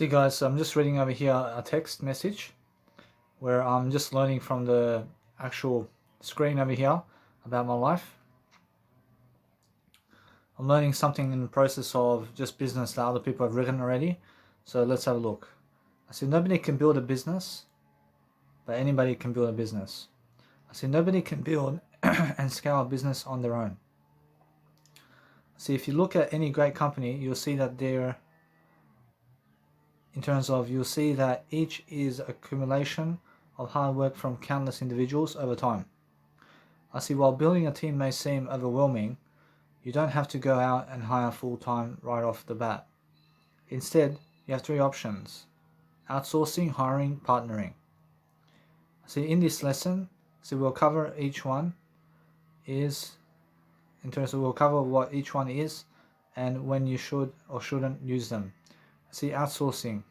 See guys, so I'm just reading over here a text message where I'm just learning from the actual screen over here about my life. I'm learning something in the process of just business that other people have written already. So let's have a look. I see nobody can build a business, but anybody can build a business. I see nobody can build and scale a business on their own. See, if you look at any great company, you'll see that you'll see that each is accumulation of hard work from countless individuals over time. I see while building a team may seem overwhelming, you don't have to go out and hire full-time right off the bat. Instead, you have three options: outsourcing, hiring, partnering. See, in this lesson, we'll cover each one we'll cover what each one is and when you should or shouldn't use them. See, outsourcing.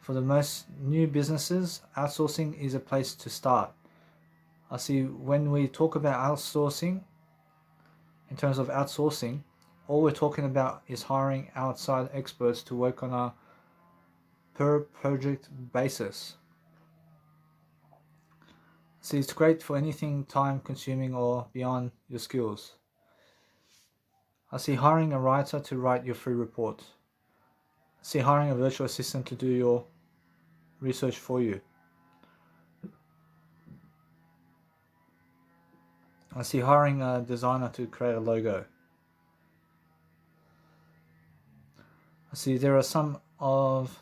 For the most new businesses, outsourcing is a place to start. I see when we talk about outsourcing, in terms of outsourcing, all we're talking about is hiring outside experts to work on a per project basis. See, it's great for anything time consuming or beyond your skills. I see hiring a writer to write your free report. I see hiring a virtual assistant to do your research for you. I see hiring a designer to create a logo. I see there are some of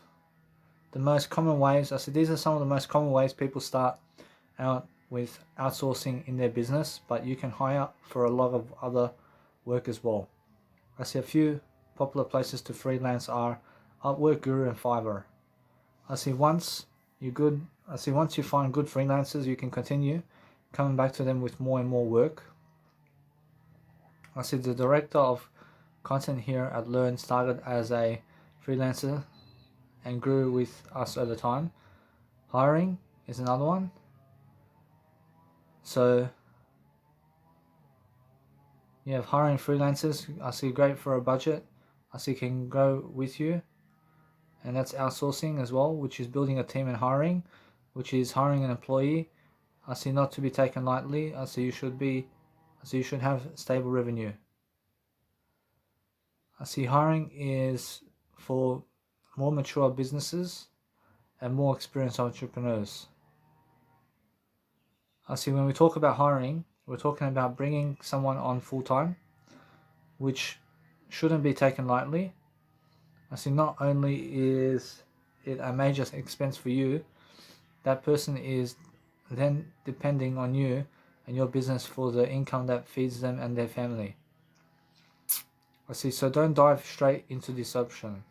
the most common ways. These are some of the most common ways people start out with outsourcing in their business, but you can hire for a lot of other work as well. I see a few popular places to freelance are Upwork, Guru, and Fiverr. I see once you find good freelancers, you can continue coming back to them with more and more work. I see the director of content here at Learn started as a freelancer and grew with us over time. Hiring is another one. So you have hiring freelancers. I see great for a budget. I see can grow with you, and that's outsourcing as well, which is building a team and hiring, which is hiring an employee. I see not to be taken lightly. I see you should have stable revenue. I see hiring is for more mature businesses and more experienced entrepreneurs. I see when we talk about hiring, we're talking about bringing someone on full-time, which shouldn't be taken lightly. I see not only is it a major expense for you, that person is then depending on you and your business for the income that feeds them and their family. I see, so don't dive straight into this option.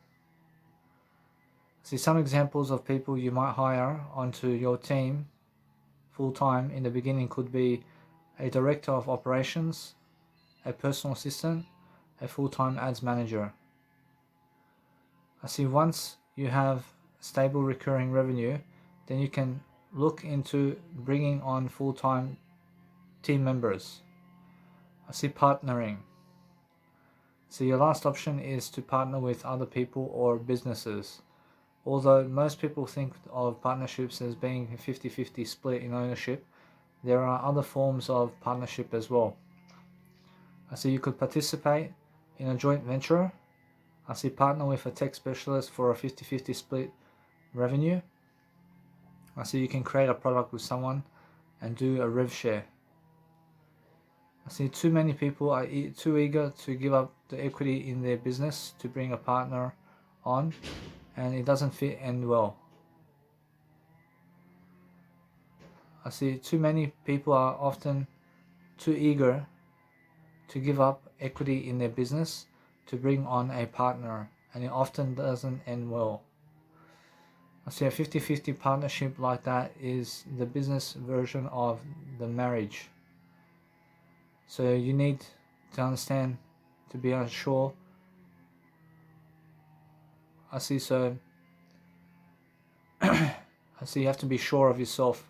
I see some examples of people you might hire onto your team full-time in the beginning could be a director of operations, a personal assistant, a full-time ads manager. I see once you have stable recurring revenue, then you can look into bringing on full-time team members. I see partnering. So your last option is to partner with other people or businesses. Although most people think of partnerships as being a 50-50 split in ownership, there are other forms of partnership as well. I see you could participate in a joint venture. I see partner with a tech specialist for a 50-50 split revenue. I see you can create a product with someone and do a rev share. I see too many people are too eager to give up the equity in their business to bring a partner on, and it doesn't fit end well. I see too many people are often too eager to give up equity in their business to bring on a partner, and it often doesn't end well. I see a 50-50 partnership like that is the business version of the marriage. So you need to understand to be unsure. I see you have to be sure of yourself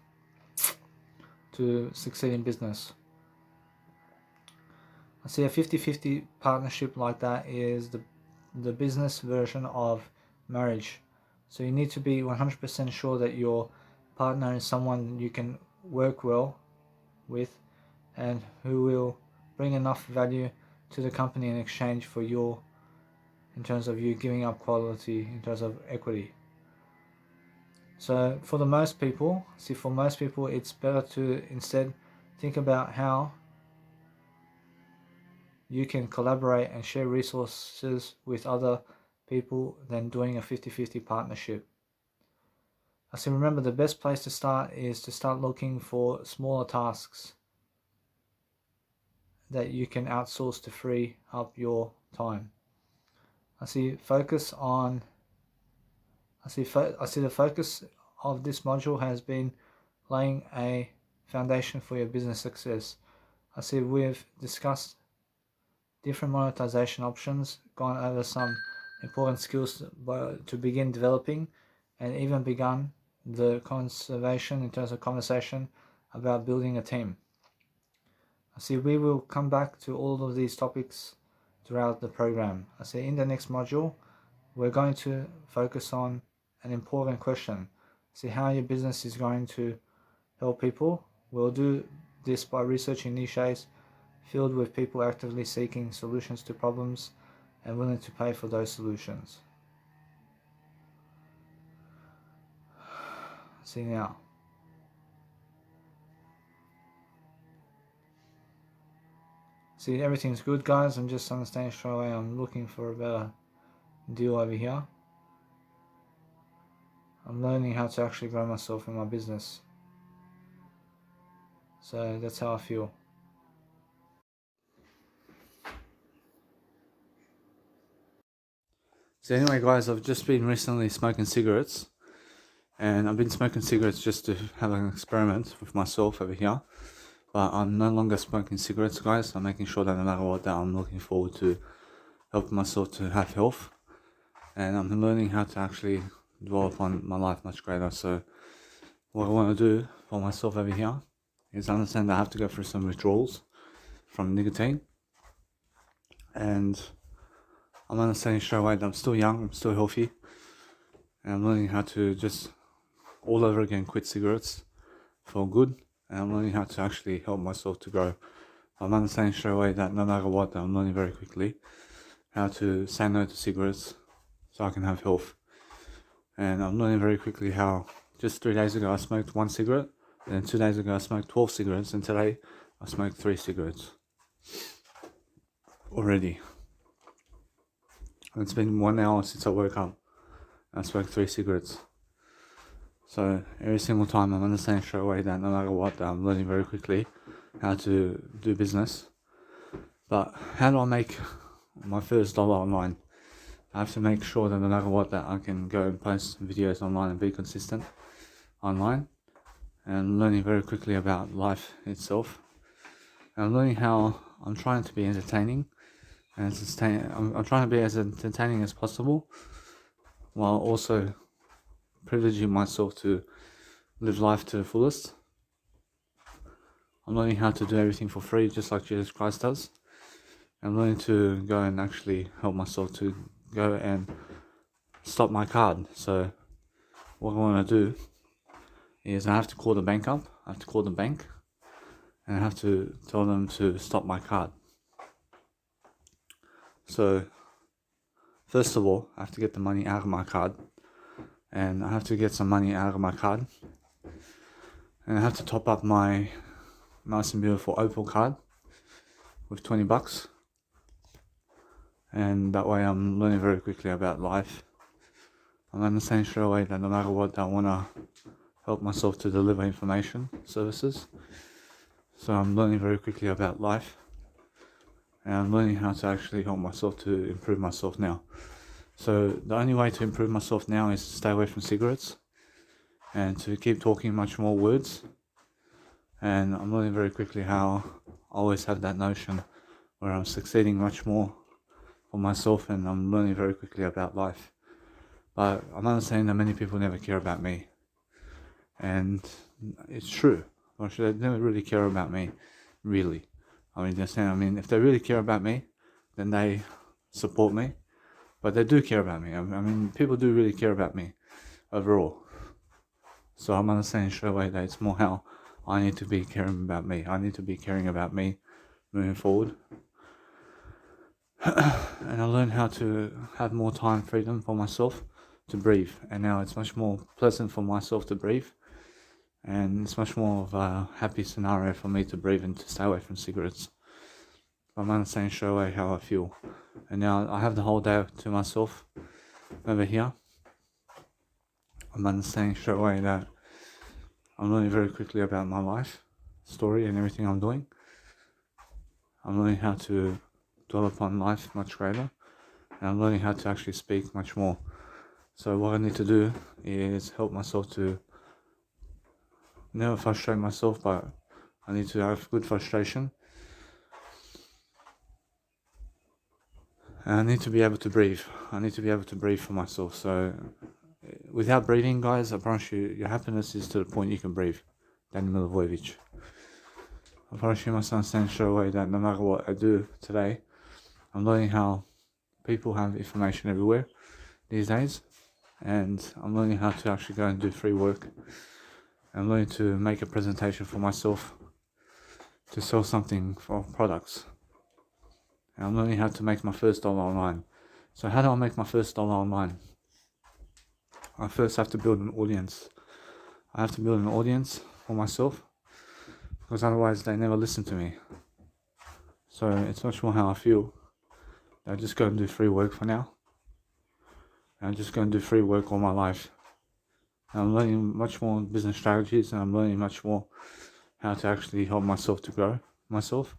to succeed in business. I see a 50-50 partnership like that is the business version of marriage. So you need to be 100% sure that your partner is someone you can work well with and who will bring enough value to the company in exchange for in terms of you giving up quality, in terms of equity. So for most people, it's better to instead think about how you can collaborate and share resources with other people than doing a 50-50 partnership. So remember, the best place to start is to start looking for smaller tasks that you can outsource to free up your time. I see the focus of this module has been laying a foundation for your business success. I see we've discussed different monetization options, gone over some important skills to begin developing, and even begun the conversation in terms of conversation about building a team. I see we will come back to all of these topics throughout the program. I see in the next module, we're going to focus on an important question. See how your business is going to help people. We'll do this by researching niches filled with people actively seeking solutions to problems and willing to pay for those solutions. See now. See, everything's good, guys. I'm just understanding straight away I'm looking for a better deal over here. I'm learning how to actually grow myself in my business. So that's how I feel. So anyway, guys, I've just been recently smoking cigarettes. And I've been smoking cigarettes just to have an experiment with myself over here. But I'm no longer smoking cigarettes, guys. I'm making sure that no matter what, that I'm looking forward to helping myself to have health. And I'm learning how to actually dwell upon my life much greater. So what I want to do for myself over here is understand that I have to go through some withdrawals from nicotine. And I'm understanding straight away that I'm still young, I'm still healthy. And I'm learning how to just all over again quit cigarettes for good. And I'm learning how to actually help myself to grow. I'm understanding straight away that no matter what, I'm learning very quickly how to say no to cigarettes so I can have health. And I'm learning very quickly how just 3 days ago I smoked 1 cigarette, and then 2 days ago I smoked 12 cigarettes, and today I smoked 3 cigarettes already. And it's been 1 hour since I woke up and I smoked 3 cigarettes. So every single time I'm understanding straight away that no matter what, I'm learning very quickly how to do business. But how do I make my first dollar online? I have to make sure that no matter what, that I can go and post videos online and be consistent online. And I'm learning very quickly about life itself. And I'm learning how I'm trying to be entertaining. And I'm trying to be as entertaining as possible, while also privileging myself to live life to the fullest. I'm learning how to do everything for free, just like Jesus Christ does. I'm learning to go and actually help myself to go and stop my card. So what I want to do is I have to call the bank up. I have to call the bank and I have to tell them to stop my card. So first of all, I have to get the money out of my card, and I have to get some money out of my card, and I have to top up my nice and beautiful Opal card with $20, and that way I'm learning very quickly about life. I'm understanding straight away that no matter what, I want to help myself to deliver information services. So I'm learning very quickly about life, and I'm learning how to actually help myself to improve myself now. So the only way to improve myself now is to stay away from cigarettes and to keep talking much more words. And I'm learning very quickly how I always have that notion where I'm succeeding much more for myself, and I'm learning very quickly about life. But I'm understanding that many people never care about me. And it's true. Or they never really care about me, really. I mean, if they really care about me, then they support me. but they do care about me. I mean, people do really care about me overall. So I'm understanding straight away that it's more how I need to be caring about me. I need to be caring about me moving forward. And I learned how to have more time freedom for myself to breathe. And now it's much more pleasant for myself to breathe. And it's much more of a happy scenario for me to breathe and to stay away from cigarettes. I'm understanding straight away how I feel. And now I have the whole day to myself over here. I'm understanding straight away that I'm learning very quickly about my life story and everything I'm doing. I'm learning how to dwell upon life much greater, and I'm learning how to actually speak much more. So what I need to do is help myself to never frustrate myself, but I need to have good frustration, and I need to be able to breathe. I need to be able to breathe for myself. So without breathing, guys, I promise you, your happiness is to the point you can breathe. Daniel Milivojevic. I promise you must understand straight away that no matter what I do today, I'm learning how people have information everywhere these days, and I'm learning how to actually go and do free work. I'm learning to make a presentation for myself to sell something for products. And I'm learning how to make my first dollar online. So how do I make my first dollar online? I first have to build an audience. I have to build an audience for myself, because otherwise they never listen to me. So it's much more how I feel. I just go and do free work for now. I'm just going to do free work all my life. And I'm learning much more business strategies, and I'm learning much more how to actually help myself to grow myself.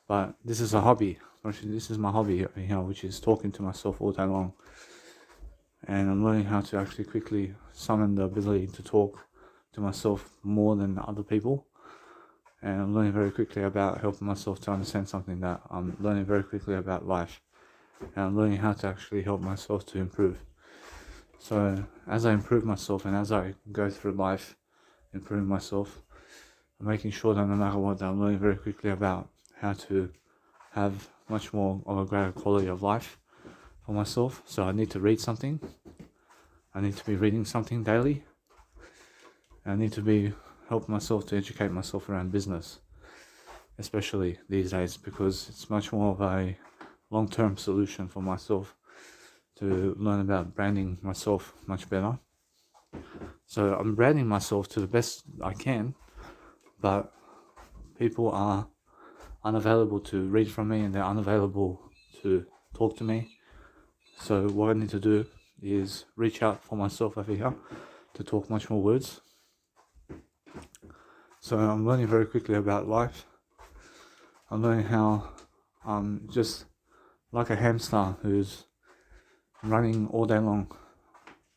But this is a hobby. This is my hobby, which is talking to myself all day long. And I'm learning how to actually quickly summon the ability to talk to myself more than other people. And I'm learning very quickly about helping myself to understand something that I'm learning very quickly about life. And I'm learning how to actually help myself to improve. So as I improve myself, and as I go through life improving myself, I'm making sure that no matter what, that I'm learning very quickly about how to have much more of a greater quality of life for myself. So I need to read something. I need to be reading something daily. I need to be helping myself to educate myself around business, especially these days, because it's much more of a long-term solution for myself to learn about branding myself much better. So I'm branding myself to the best I can, but people are unavailable to read from me, and they're unavailable to talk to me. So what I need to do is reach out for myself over here to talk much more words. So I'm learning very quickly about life. I'm learning how I'm just like a hamster who's running all day long,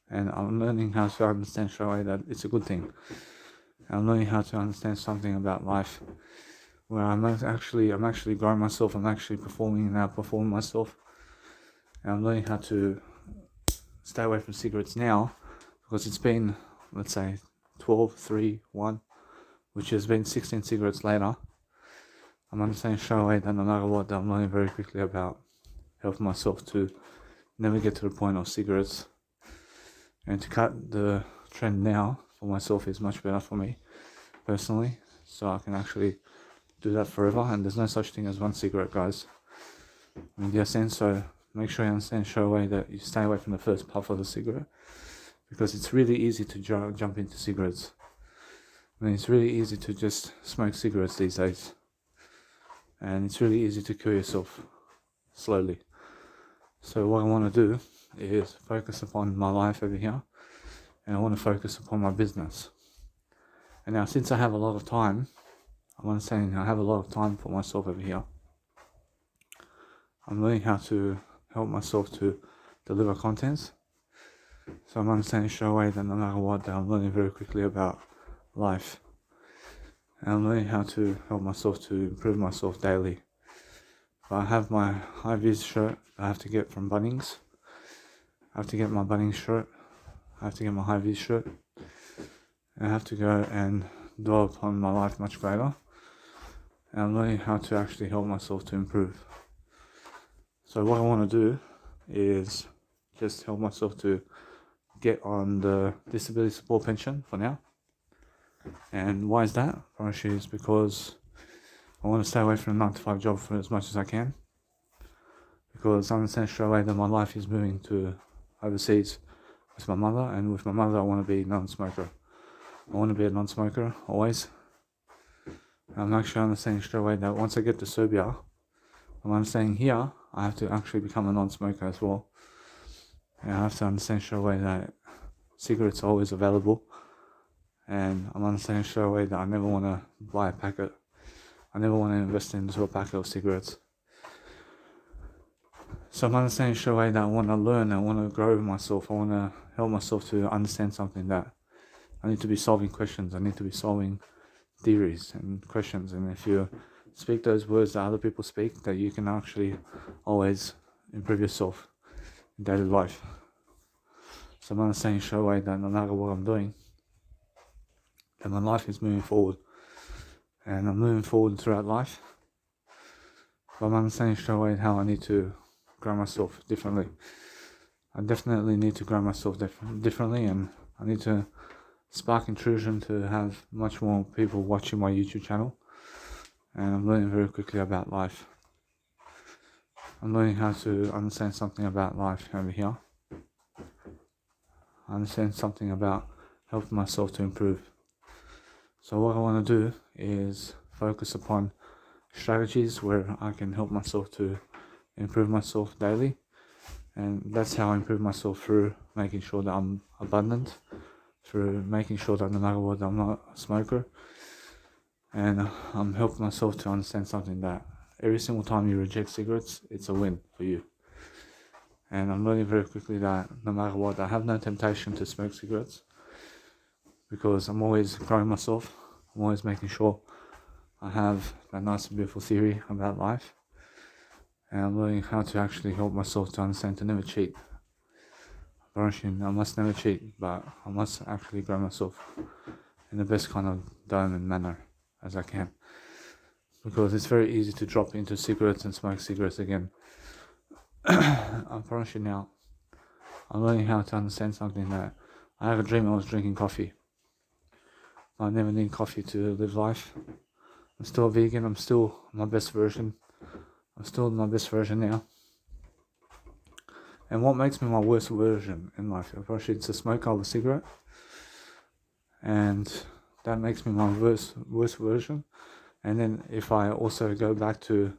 and I'm learning how to understand straight away that it's a good thing. I'm learning how to understand something about life where I'm actually growing myself. I'm actually performing and outperforming myself. And I'm learning how to stay away from cigarettes now, because it's been, let's say, 12, 3, 1, which has been 16 cigarettes later. I'm understanding straight away that no matter what, I'm learning very quickly about helping myself to never get to the point of cigarettes. And to cut the trend now for myself is much better for me, personally. So I can actually do that forever, and there's no such thing as one cigarette, guys. I mean, so make sure you understand straight away that you stay away from the first puff of the cigarette, because it's really easy to jump into cigarettes. I mean, it's really easy to just smoke cigarettes these days, and it's really easy to kill yourself slowly. So what I want to do is focus upon my life over here, and I want to focus upon my business. And now, since I have a lot of time, I'm understanding I have a lot of time for myself over here. I'm learning how to help myself to deliver contents. So I'm understanding straight away that no matter what, that I'm learning very quickly about life. And I'm learning how to help myself to improve myself daily. I have my high-vis shirt I have to get from Bunnings. I have to get my Bunnings shirt. I have to get my high-vis shirt. And I have to go and dwell upon my life much greater. And I'm learning how to actually help myself to improve. So what I want to do is just help myself to get on the disability support pension for now. And why is that? Probably is because I want to stay away from a 9 to 5 job for as much as I can, because I understand straight away that my life is moving to overseas with my mother, and with my mother I want to be non-smoker. I want to be a non-smoker always. I'm actually understanding straight away that once I get to Serbia, I'm understanding here I have to actually become a non-smoker as well. And I have to understand straight away that cigarettes are always available, and I'm understanding straight away that I never want to buy a packet. I never want to invest into a packet of cigarettes. So I'm understanding straight away that I want to learn, I want to grow myself, I want to help myself to understand something, that I need to be solving questions, I need to be solving theories and questions, and if you speak those words that other people speak, that you can actually always improve yourself in daily life. So I'm understanding straight away that no matter what I'm doing, that my life is moving forward, and I'm moving forward throughout life. But I'm understanding straight away how I need to grow myself differently. I definitely need to grow myself differently, and I need to spark intrusion to have much more people watching my YouTube channel. And I'm learning very quickly about life. I'm learning how to understand something about life over here. I understand something about helping myself to improve. So what I want to do is focus upon strategies where I can help myself to improve myself daily, and that's how I improve myself, through making sure that I'm abundant, through making sure that no matter what I'm not a smoker, and I'm helping myself to understand something, that every single time you reject cigarettes, it's a win for you. And I'm learning very quickly that no matter what, I have no temptation to smoke cigarettes, because I'm always growing myself. I'm always making sure I have that nice and beautiful theory about life, and I'm learning how to actually help myself to understand to never cheat. I must never cheat, but I must actually grow myself in the best kind of diamond manner as I can, because it's very easy to drop into cigarettes and smoke cigarettes again. I promise you now, I'm learning how to understand something, that I have a dream I was drinking coffee. I never need coffee to live life. I'm still a vegan, I'm still my best version. I'm still my best version now. And what makes me my worst version in life? Probably it's a smoke of a cigarette. And that makes me my worst version. And then if I also go back to,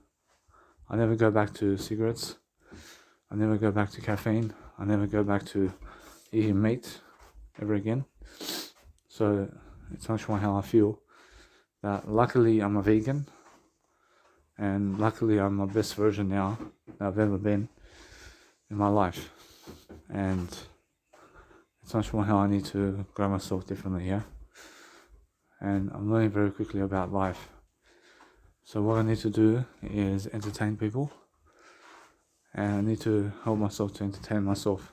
I never go back to cigarettes, I never go back to caffeine, I never go back to eating meat ever again. So it's much more how I feel, that luckily I'm a vegan, and luckily I'm my best version now that I've ever been in my life. And it's much more how I need to grow myself differently here. And I'm learning very quickly about life. So what I need to do is entertain people, and I need to help myself to entertain myself.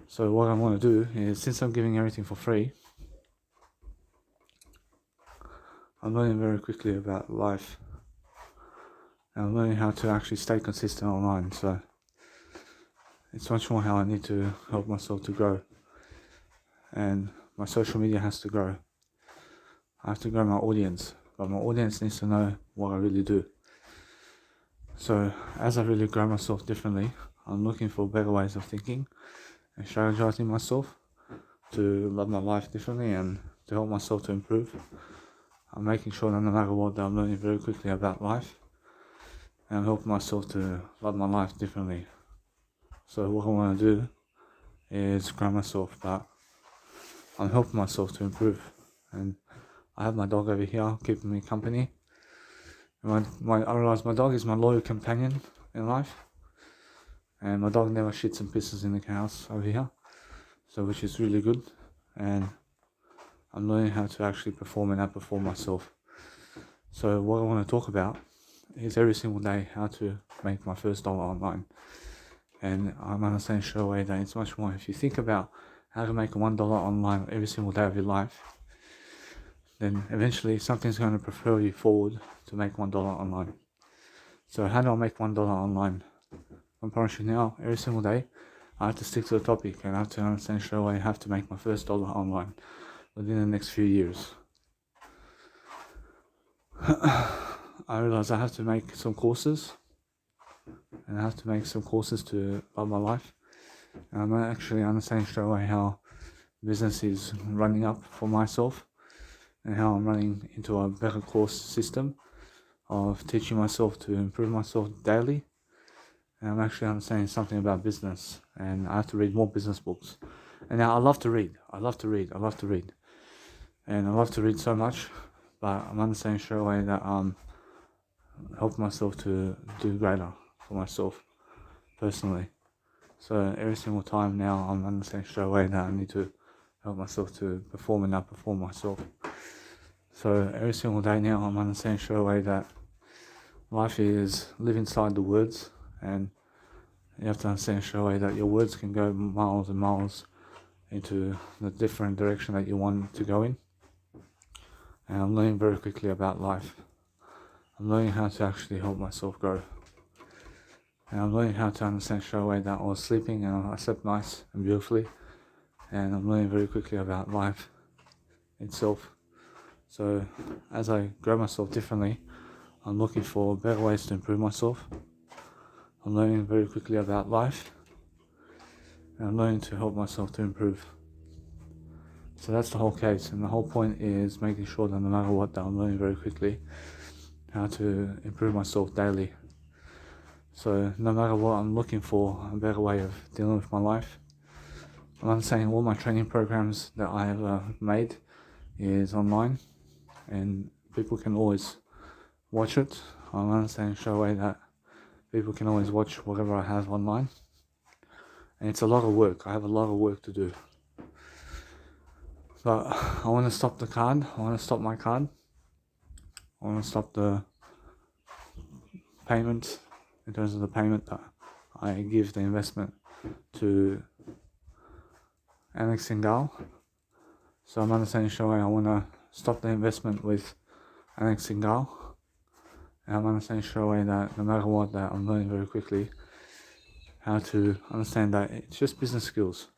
So what I want to do is, since I'm giving everything for free, I'm learning very quickly about life, and I'm learning how to actually stay consistent online. So it's much more how I need to help myself to grow, and my social media has to grow. I have to grow my audience, but my audience needs to know what I really do. So as I really grow myself differently, I'm looking for better ways of thinking and strategizing myself to love my life differently and to help myself to improve. I'm making sure that no matter what, that I'm learning very quickly about life, and I'm helping myself to love my life differently. So what I want to do is grow myself, but I'm helping myself to improve. And I have my dog over here keeping me company. And I realize my dog is my loyal companion in life, and my dog never shits and pisses in the house over here, so which is really good. And I'm learning how to actually perform and outperform myself. So what I want to talk about is every single day how to make my first dollar online. And I'm understanding straight away that it's much more, if you think about how to make $1 online every single day of your life, then eventually something's going to propel you forward to make $1 online. So how do I make $1 online? I promise you now, every single day, I have to stick to the topic and I have to understand straight away I have to make my first dollar online within the next few years. I realize I have to make some courses, and I have to make some courses to love my life. And I'm actually understanding straight away how business is running up for myself and how I'm running into a better course system of teaching myself to improve myself daily. And I'm actually understanding something about business, and I have to read more business books. And now I love to read, and I love to read so much, but I'm understanding straight away that I'm helping myself to do greater for myself personally. So every single time now I'm understanding straight away that I need to help myself to perform and outperform myself. So every single day now I'm understanding straight away that life is live inside the words, and you have to understand straight away that your words can go miles and miles into the different direction that you want to go in. And I'm learning very quickly about life. I'm learning how to actually help myself grow. And I'm learning how to understand straight away that I was sleeping and I slept nice and beautifully. And I'm learning very quickly about life itself. So as I grow myself differently, I'm looking for better ways to improve myself. I'm learning very quickly about life. And I'm learning to help myself to improve. So that's the whole case, and the whole point is making sure that no matter what, that I'm learning very quickly how to improve myself daily. So no matter what, I'm looking for a better way of dealing with my life. I'm understanding all my training programs that I have made is online, and people can always watch it. I'm understanding straight away that people can always watch whatever I have online, and it's a lot of work. I have a lot of work to do. But I want to stop the card. I want to stop my card. I want to stop the payment in terms of the payment that I give the investment to Alex Singal. So I'm understanding straight away I want to stop the investment with Alex Singal. And I'm understanding straight away that no matter what, that I'm learning very quickly how to understand that it's just business skills.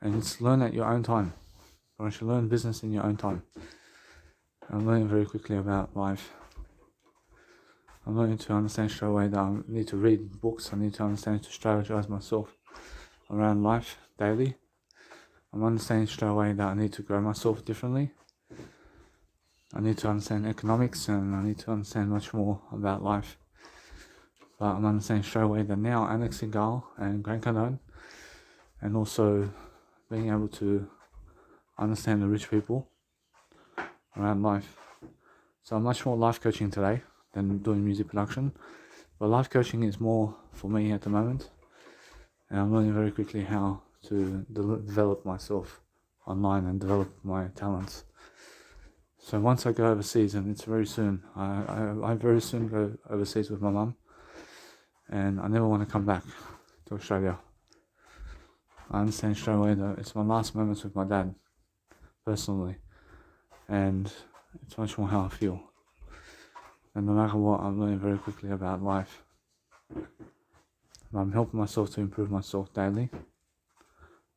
And it's learn at your own time. You should learn business in your own time. I'm learning very quickly about life. I'm learning to understand straight away that I need to read books. I need to understand to strategize myself around life daily. I'm understanding straight away that I need to grow myself differently. I need to understand economics, and I need to understand much more about life. But I'm understanding straight away that now Alex Singal and Grant Cardone, and also being able to understand the rich people around life. So I'm much more life coaching today than doing music production. But life coaching is more for me at the moment. And I'm learning very quickly how to develop myself online and develop my talents. So once I go overseas, and it's very soon, I very soon go overseas with my mum. And I never want to come back to Australia. I understand straight away that it's my last moments with my dad, personally. And it's much more how I feel. And no matter what, I'm learning very quickly about life. I'm helping myself to improve myself daily.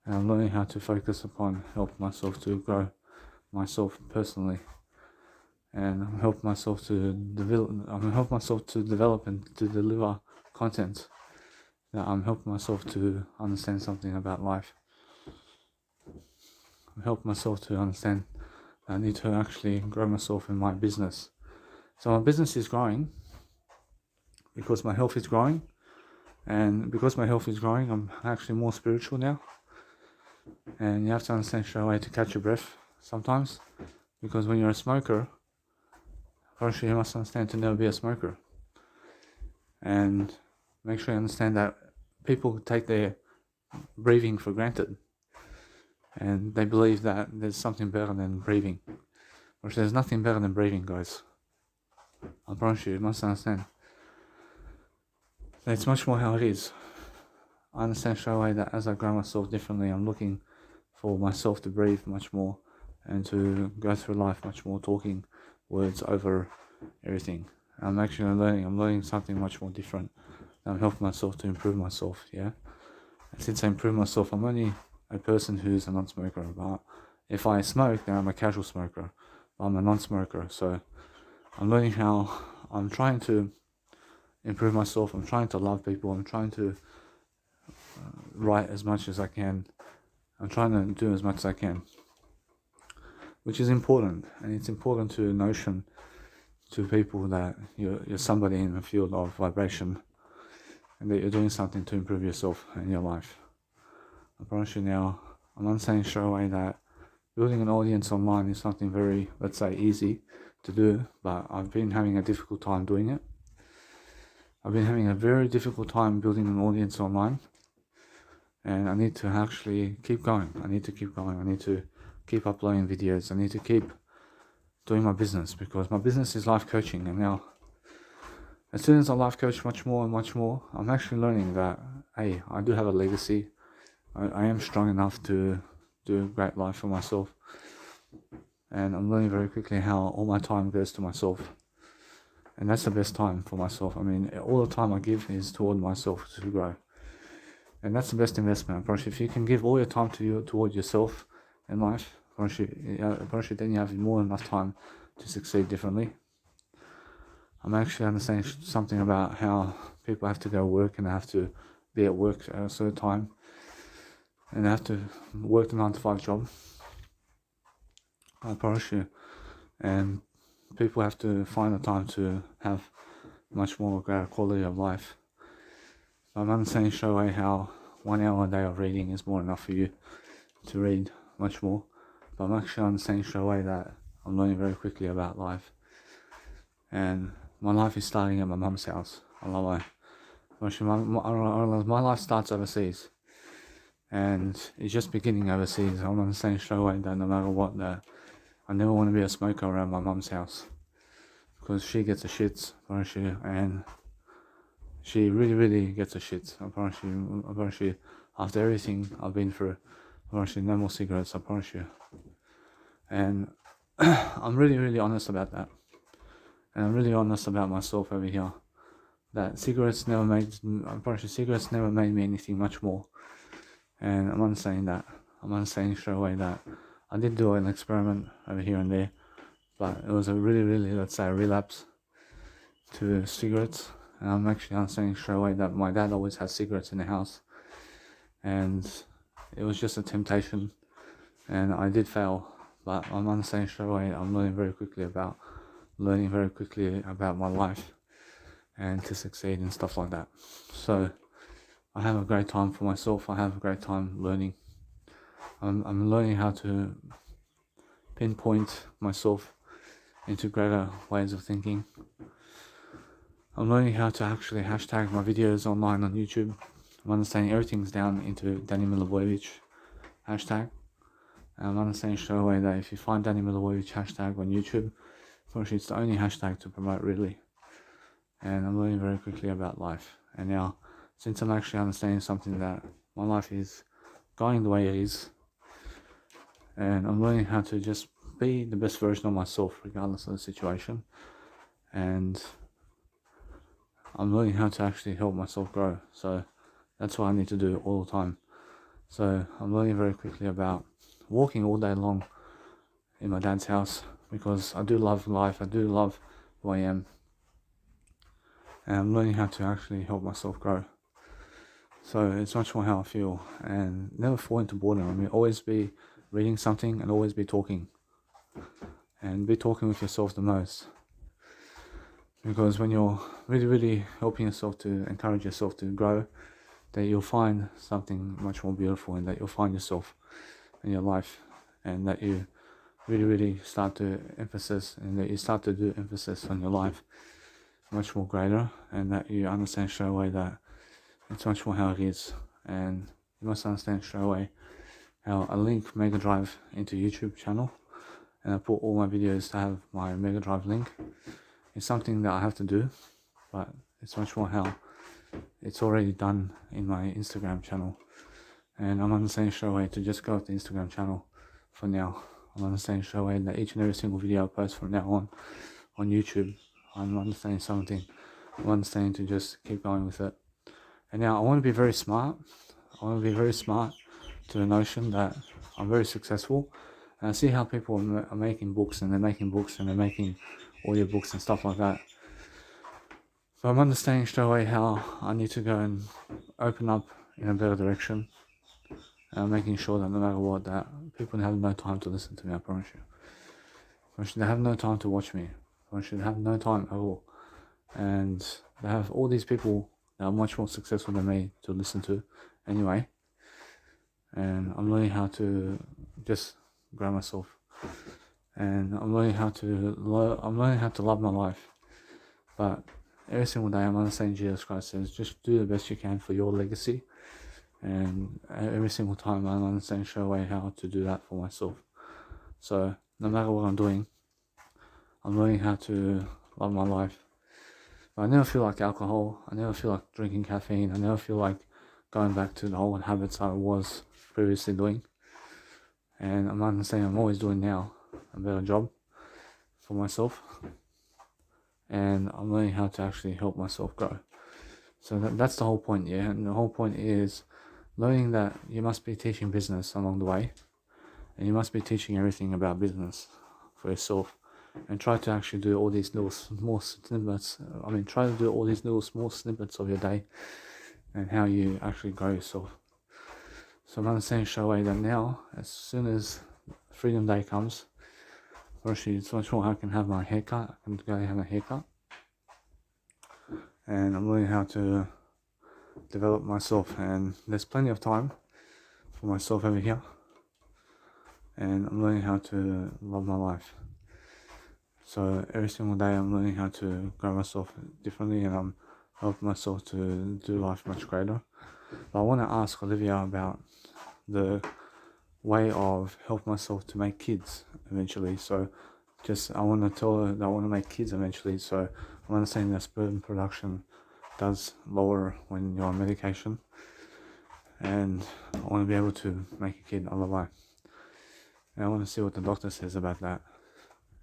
And I'm learning how to focus upon helping myself to grow myself personally. And I'm helping myself to develop and to deliver content that I'm helping myself to understand something about life. I'm helping myself to understand that I need to actually grow myself in my business. So my business is growing because my health is growing, and because my health is growing, I'm actually more spiritual now. And you have to understand straight away to catch your breath sometimes, because when you're a smoker, first you must understand to never be a smoker, and make sure you understand that people take their breathing for granted, and they believe that there's something better than breathing, which there's nothing better than breathing, guys. I promise you must understand. It's much more how it is. I understand straight away that as I grow myself differently, I'm looking for myself to breathe much more and to go through life much more talking words over everything. I'm actually learning something much more different I'm helping myself to improve myself, yeah. And since I improve myself, I'm only a person who's a non-smoker, but if I smoke, then I'm a casual smoker. But I'm a non-smoker, so I'm learning how, I'm trying to improve myself, I'm trying to love people, I'm trying to write as much as I can, I'm trying to do as much as I can, which is important, and it's important to notion to people that you're somebody in the field of vibration, and that you're doing something to improve yourself and your life. I promise you now, I'm not saying straight away that building an audience online is something very, let's say, easy to do, but I've been having a difficult time doing it. I've been having a very difficult time building an audience online, and I need to actually keep going. I need to keep uploading videos. I need to keep doing my business, because my business is life coaching, and now as soon as I life coach much more and much more, I'm actually learning that, hey, I do have a legacy. I am strong enough to do a great life for myself, and I'm learning very quickly how all my time goes to myself, and that's the best time for myself. I mean, all the time I give is toward myself to grow, and that's the best investment. I promise you, if you can give all your time toward yourself in life, I promise you, then you have more than enough time to succeed differently. I'm actually understanding something about how people have to go work, and they have to be at work at a certain time, and they have to work the 9 to 5 job. I promise you, and people have to find the time to have much more greater quality of life. I'm understanding straight away how 1 hour a day of reading is more enough for you to read much more, but I'm actually understanding straight away that I'm learning very quickly about life, and my life is starting at my mum's house. I love it. My life starts overseas, and it's just beginning overseas. I'm understanding straight away that no matter what, that I never want to be a smoker around my mum's house, because she gets the shits, and she really gets the shits. I promise you, after everything I've been through, I promise you, no more cigarettes, I promise you. And I'm really honest about that. And I'm really honest about myself over here. That cigarettes never made, I promise you, cigarettes never made me anything much more. And I'm understanding that. I'm understanding straight away that I did do an experiment over here and there, but it was a really, let's say, a relapse to cigarettes. And I'm actually understanding straight away that my dad always had cigarettes in the house, and it was just a temptation, and I did fail. But I'm understanding straight away, I'm learning very quickly about my life, and to succeed and stuff like that. So I have a great time for myself. I have a great time learning. I'm learning how to pinpoint myself into greater ways of thinking. I'm learning how to actually hashtag my videos online on YouTube. I'm understanding everything's down into Danny Milivojevic hashtag. And I'm understanding straight away that if you find Danny Milivojevic hashtag on YouTube, unfortunately it's the only hashtag to promote, really. And I'm learning very quickly about life. And now, since I'm actually understanding something that my life is going the way it is, and I'm learning how to just be the best version of myself regardless of the situation, and I'm learning how to actually help myself grow. So that's what I need to do all the time. So I'm learning very quickly about walking all day long in my dad's house, because I do love life, I do love who I am, and I'm learning how to actually help myself grow. So it's much more how I feel, and never fall into boredom. I mean, always be reading something and always be talking, and be talking with yourself the most, because when you're really helping yourself to encourage yourself to grow, that you'll find something much more beautiful, and that you'll find yourself in your life, and that you really start to do emphasis on your life much more greater, and that you understand straight away that it's much more how it is. And you must understand straight away how I link Mega Drive into YouTube channel, and I put all my videos to have my Mega Drive link. It's something that I have to do, but it's much more how it's already done in my Instagram channel. And I'm understanding straight away to just go with the Instagram channel for now. I'm understanding straight away that each and every single video I post from now on YouTube, I'm understanding something. I'm understanding to just keep going with it. And now I want to be very smart. I want to be very smart to the notion that I'm very successful. And I see how people are making books and they're making books and they're making audiobooks and stuff like that. So I'm understanding straight away how I need to go and open up in a better direction. And I'm making sure that no matter what, that people have no time to listen to me, I promise you. They have no time to watch me. They have no time at all. And they have all these people that are much more successful than me to listen to anyway. And I'm learning how to just grow myself. And I'm learning how to love my life. But every single day I'm understanding Jesus Christ says just do the best you can for your legacy. And every single time I'm understanding straight away how to do that for myself. So no matter what I'm doing, I'm learning how to love my life. But I never feel like alcohol. I never feel like drinking caffeine. I never feel like going back to the old habits I was previously doing. And I'm understanding I'm always doing now a better job for myself. And I'm learning how to actually help myself grow. So that's the whole point, yeah. And the whole point is learning that you must be teaching business along the way. And you must be teaching everything about business for yourself. And try to actually do all these little small snippets. Try to do all these little small snippets of your day and how you actually grow yourself. So I'm understanding straight away that now, as soon as Freedom Day comes, actually it's much more I can have my haircut. I can go have a haircut. And I'm learning how to develop myself, and there's plenty of time for myself over here. And I'm learning how to love my life. So every single day I'm learning how to grow myself differently, and I'm helping myself to do life much greater. But I want to ask Olivia about the way of helping myself to make kids eventually. So I want to tell her that I want to make kids eventually. So I'm understanding that sperm production does lower when you're on medication, and I want to be able to make a kid otherwise. And I want to see what the doctor says about that,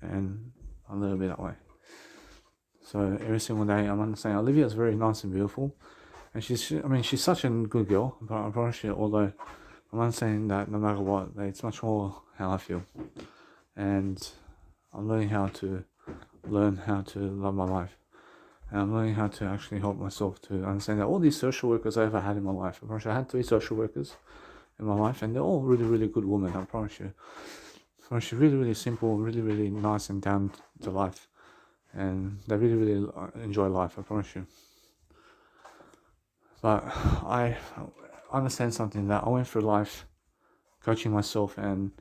and a little bit that way. So every single day I'm understanding Olivia's very nice and beautiful, and she's such a good girl, but I promise you, although I'm understanding that no matter what, it's much more how I feel. And I'm learning how to love my life. And I'm learning how to actually help myself to understand that all these social workers I ever had in my life, I promise you, I had 3 social workers in my life, and they're all really, really good women, I promise you. Really, really simple, really, really nice and down to life. And they really, really enjoy life, I promise you. But I understand something, that I went through life coaching myself, and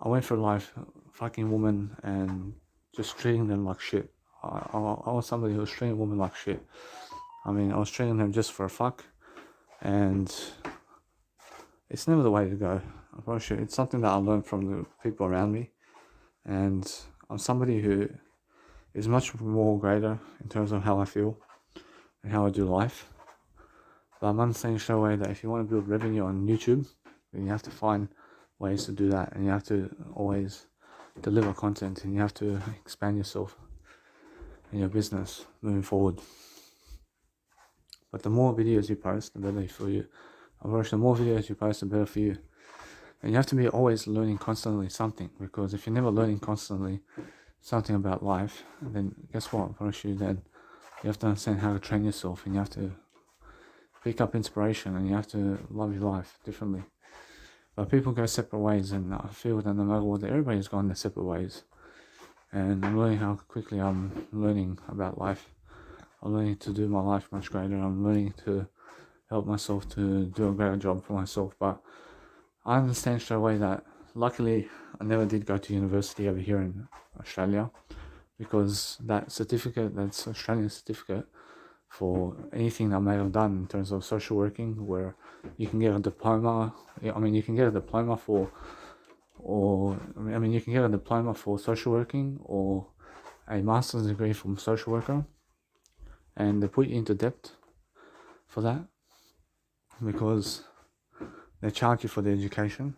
I went through life fucking women and just treating them like shit. I was somebody who was treating women like shit. I was treating them just for a fuck, and it's never the way to go. I promise you, it's something that I learned from the people around me, and I'm somebody who is much more greater in terms of how I feel and how I do life. But I'm understanding straight away that if you want to build revenue on YouTube, then you have to find ways to do that, and you have to always deliver content, and you have to expand yourself in your business moving forward. But the more videos you post, the better for you. The more videos you post, the better for you. And you have to be always learning constantly something, because if you're never learning constantly something about life, then guess what? Then you have to understand how to train yourself, and you have to pick up inspiration, and you have to love your life differently. But people go separate ways, and I feel that no matter what, everybody's gone their separate ways. And I'm learning how quickly I'm learning about life. I'm learning to do my life much greater. I'm learning to help myself to do a greater job for myself. But I understand straight away that luckily I never did go to university over here in Australia, because that certificate, that's Australian certificate for anything I may have done in terms of social working, where you can get a diploma. You can get a diploma for, you can get a diploma for social working, or a master's degree from social worker, and they put you into debt for that, because they charge you for the education,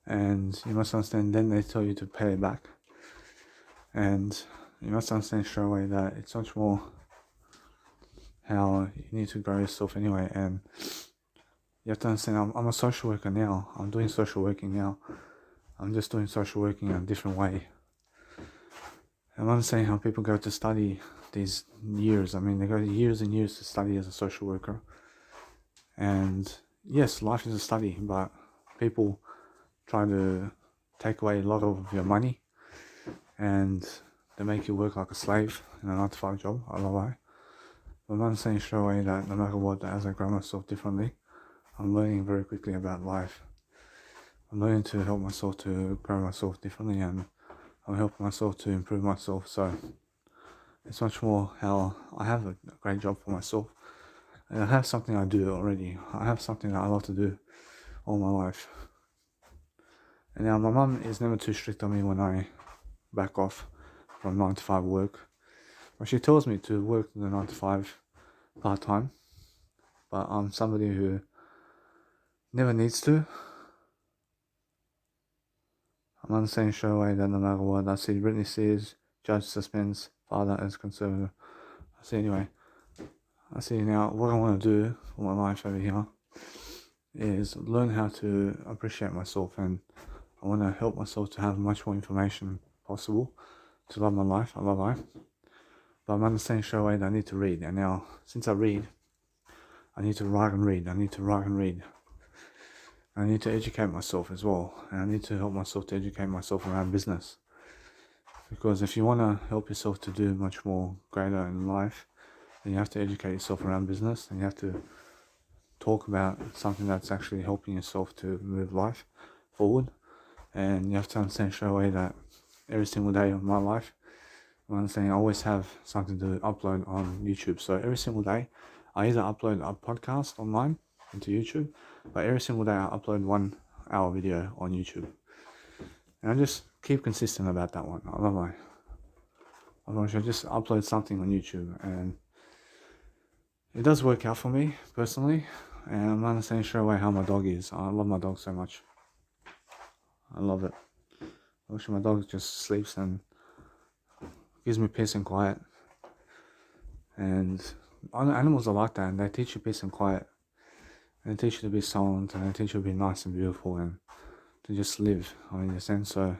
and you must understand, then they tell you to pay it back. And you must understand straight away that it's much more how you need to grow yourself anyway, and you have to understand, I'm a social worker now. I'm doing social working now. I'm just doing social working in a different way. I'm understanding how people go to study these years. I mean, they go years and years to study as a social worker. And yes, life is a study, but people try to take away a lot of your money, and they make you work like a slave in a 9 to 5 job. I love that. But I'm understanding straight away that no matter what, as I grow myself differently, I'm learning very quickly about life. I'm learning to help myself to grow myself differently, and I'm helping myself to improve myself. So it's much more how I have a great job for myself. And I have something I do already. I have something that I love to do all my life. And now my mum is never too strict on me when I back off from 9 to 5 work. But she tells me to work the 9 to 5 part time. But I'm somebody who never needs to. I'm understanding straight away that no matter what, I see Britney Spears, judge suspends father as conservative. I see anyway. I see now what I want to do for my life over here is learn how to appreciate myself, and I want to help myself to have much more information possible to love my life. I love life. But I'm understanding straight away that I need to read. And now, since I read, I need to write and read. I need to write and read. I need to educate myself as well. And I need to help myself to educate myself around business. Because if you want to help yourself to do much more greater in life, then you have to educate yourself around business, and you have to talk about something that's actually helping yourself to move life forward. And you have to understand straight away that every single day of my life, I'm saying I always have something to upload on YouTube. So every single day, I either upload a podcast online into YouTube, but every single day I upload 1 hour video on YouTube. And I just keep consistent about that one. I love my. I just upload something on YouTube, and it does work out for me personally. And I'm understanding straight away how my dog is. I love my dog so much. I love it. Actually, my dog just sleeps and gives me peace and quiet. And animals are like that, and they teach you peace and quiet. And they teach you to be silent, and they teach you to be nice and beautiful, and to just live. I mean, in a sense, so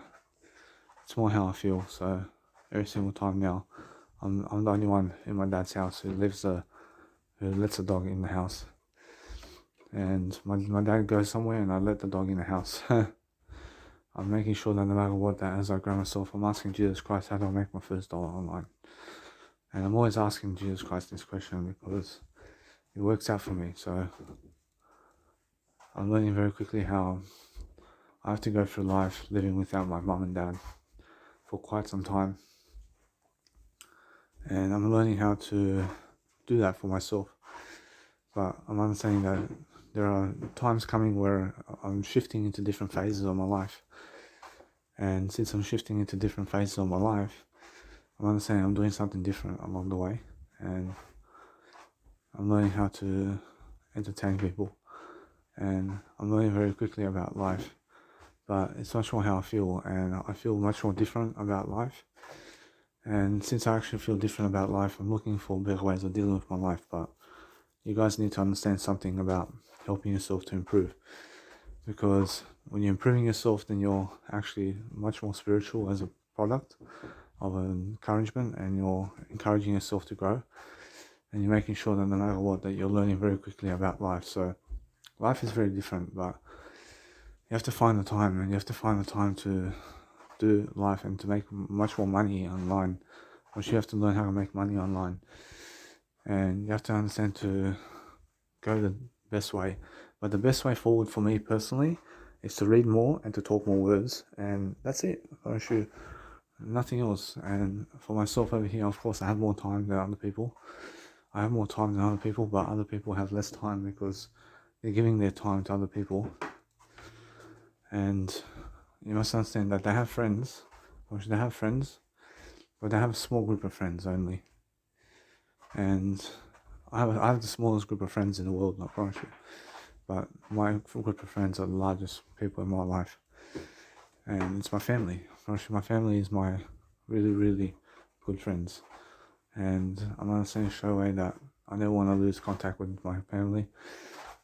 it's more how I feel. So every single time now, I'm the only one in my dad's house who lets a dog in the house. And my dad goes somewhere, and I let the dog in the house. I'm making sure that no matter what, that as I grow myself, I'm asking Jesus Christ, how do I make my first dollar online? And I'm always asking Jesus Christ this question because it works out for me. So I'm learning very quickly how I have to go through life living without my mum and dad for quite some time. And I'm learning how to do that for myself. But I'm understanding that there are times coming where I'm shifting into different phases of my life. And since I'm shifting into different phases of my life, I'm understanding I'm doing something different along the way. And I'm learning how to entertain people. And I'm learning very quickly about life. But it's much more how I feel, and I feel much more different about life. And since I actually feel different about life, I'm looking for better ways of dealing with my life. But you guys need to understand something about helping yourself to improve. Because when you're improving yourself, then you're actually much more spiritual as a product of encouragement, and you're encouraging yourself to grow. And you're making sure that no matter what, that you're learning very quickly about life. So life is very different, but you have to find the time, and you have to find the time to do life and to make much more money online. But you have to learn how to make money online, and you have to understand to go the best way. But the best way forward for me personally is to read more and to talk more words, and that's it. I shoot nothing else. And for myself over here, of course, I have more time than other people. I have more time than other people, but other people have less time because they're giving their time to other people. And you must understand that they have friends, but they have a small group of friends only. And I have the smallest group of friends in the world, I promise you. But my group of friends are the largest people in my life. And it's my family. My family is my really, really good friends. And I'm understanding straight away that I never want to lose contact with my family.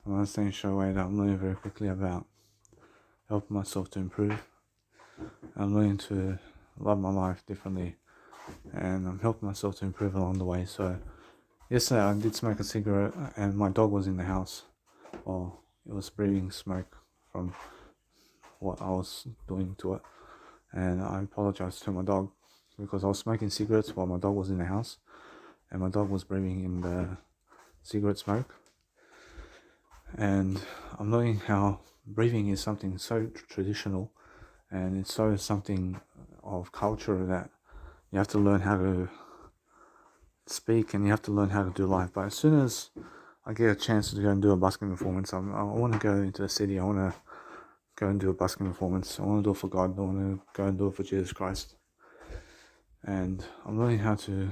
I'm understanding straight away that I'm learning very quickly about helping myself to improve. I'm learning to love my life differently, and I'm helping myself to improve along the way. So yesterday I did smoke a cigarette, and my dog was in the house. Well, it was breathing smoke from what I was doing to it, and I apologized to my dog because I was smoking cigarettes while my dog was in the house, and my dog was breathing in the cigarette smoke. And I'm learning how breathing is something so traditional, and it's so something of culture that you have to learn how to speak, and you have to learn how to do life. But as soon as I get a chance to go and do a busking performance, I want to go into the city. I want to go and do a busking performance. I want to do it for God. I want to go and do it for Jesus Christ. And I'm learning how to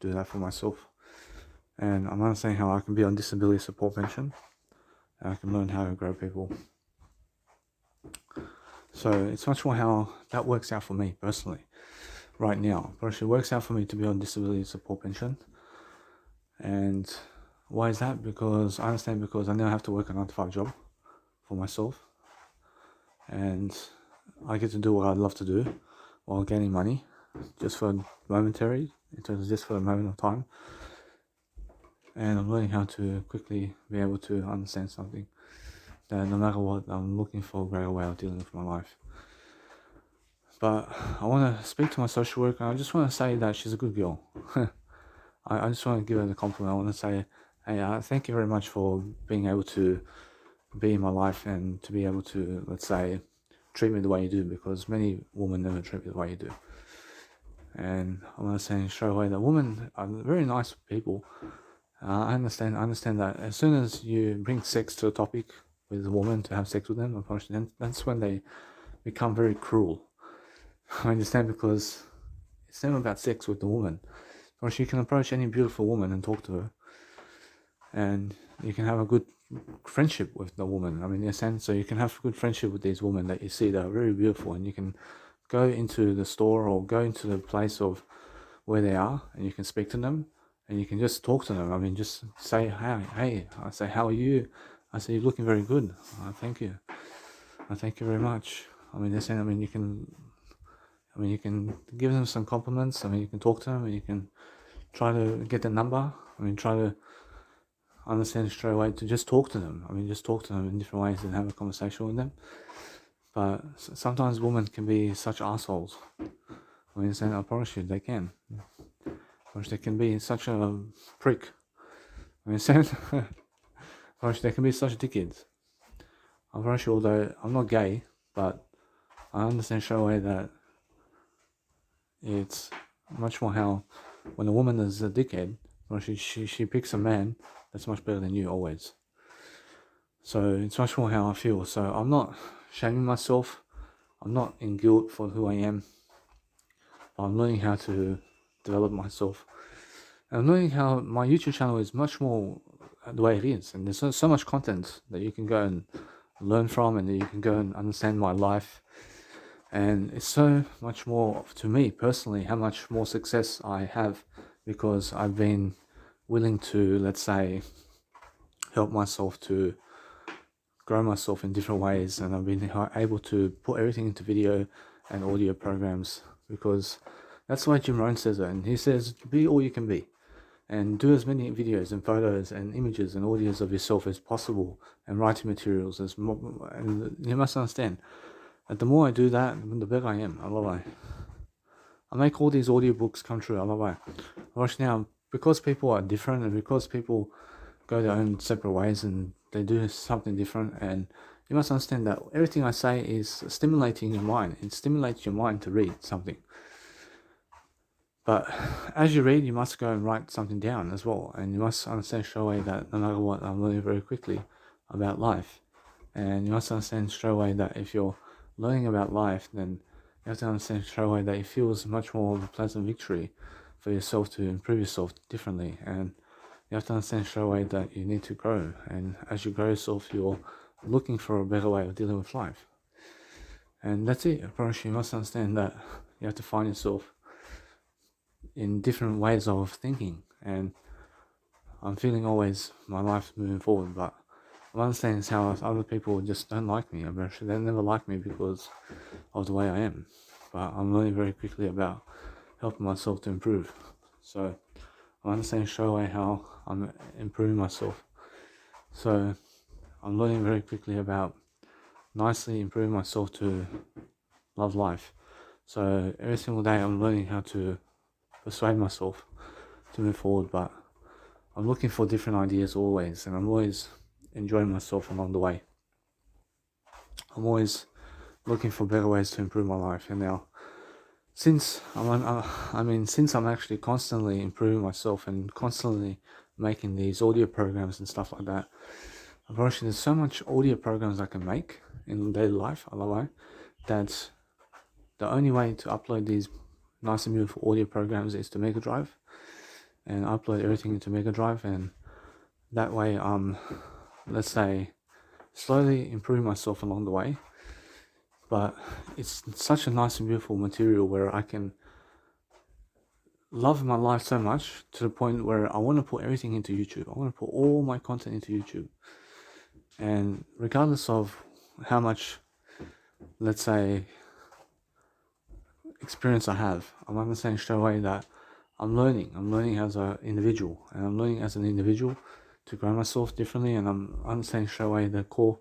do that for myself. And I'm understanding how I can be on disability support pension, and I can learn how to grow people. So it's much more how that works out for me personally right now. But it works out for me to be on disability support pension. And why is that? Because I understand, because I now have to work a 9-to-5 job for myself, and I get to do what I love to do while gaining money, just for momentary, in terms of just for a moment of time. And I'm learning how to quickly be able to understand something, that no matter what, I'm looking for a greater way of dealing with my life. But I want to speak to my social worker, and I just want to say that she's a good girl. I just want to give her the compliment. I want to say, hey, thank you very much for being able to be in my life and to be able to, let's say, treat me the way you do, because many women never treat me the way you do. And I want to say straight away that women are very nice people. I understand that as soon as you bring sex to a topic with a woman, to have sex with them, unfortunately, that's when they become very cruel. I understand, because it's never about sex with the woman. Or you can approach any beautiful woman and talk to her, and you can have a good friendship with the woman. I mean, in a sense, so you can have a good friendship with these women that you see that are very beautiful, and you can go into the store or go into the place of where they are, and you can speak to them, and you can just talk to them. I mean, just say, hey, I say, how are you? I say, you're looking very good. Thank you. I thank you very much. I mean, they're saying, you can give them some compliments. I mean, you can talk to them, and you can try to get their number. I mean, try to understand straight away to just talk to them. I mean, just talk to them in different ways and have a conversation with them. But sometimes women can be such assholes. I mean, I promise you, they can. They can be such a prick. I mean, they can be such dickheads. I'm very sure, although I'm not gay, but I understand straight away that it's much more how when a woman is a dickhead, well, she picks a man that's much better than you always. So it's much more how I feel. So I'm not shaming myself. I'm not in guilt for who I am. I'm learning how to develop myself. I'm learning how my YouTube channel is much more the way it is, and there's so much content that you can go and learn from, and that you can go and understand my life. And it's so much more, to me personally, how much more success I have because I've been willing to, let's say, help myself to grow myself in different ways, and I've been able to put everything into video and audio programs, because that's why Jim Rohn says it, and he says, be all you can be, and do as many videos and photos and images and audios of yourself as possible, and writing materials as more. And you must understand that the more I do that, the better I am. I love it. I make all these audiobooks come true. I love it. Watch now, because people are different, and because people go their own separate ways, and they do something different, and you must understand that everything I say is stimulating your mind. It stimulates your mind to read something. But as you read, you must go and write something down as well, and you must understand straight away that no matter what, I'm learning very quickly about life. And you must understand straight away that if you're learning about life, then you have to understand straight away that it feels much more of a pleasant victory for yourself to improve yourself differently. And you have to understand straight away that you need to grow, and as you grow yourself, you're looking for a better way of dealing with life. And that's it. I promise you must understand that you have to find yourself in different ways of thinking. And I'm feeling always my life moving forward, but I'm understanding how other people just don't like me. They never like me because of the way I am. But I'm learning very quickly about helping myself to improve. So I'm understanding straight away how I'm improving myself. So I'm learning very quickly about nicely improving myself to love life. So every single day I'm learning how to persuade myself to move forward, but I'm looking for different ideas always, and I'm always enjoying myself along the way. I'm always looking for better ways to improve my life. And now, since since I'm actually constantly improving myself and constantly making these audio programs and stuff like that, unfortunately, there's so much audio programs I can make in daily life, otherwise, that the only way to upload these nice and beautiful audio programs is to Mega Drive, and upload everything into Mega Drive, and that way let's say slowly improving myself along the way. But it's such a nice and beautiful material where I can love my life so much to the point where I want to put everything into YouTube. I want to put all my content into YouTube, and regardless of how much, let's say, experience I have, I'm understanding straight away that I'm learning as an individual, and I'm learning as an individual to grow myself differently, and I'm understanding straight away the core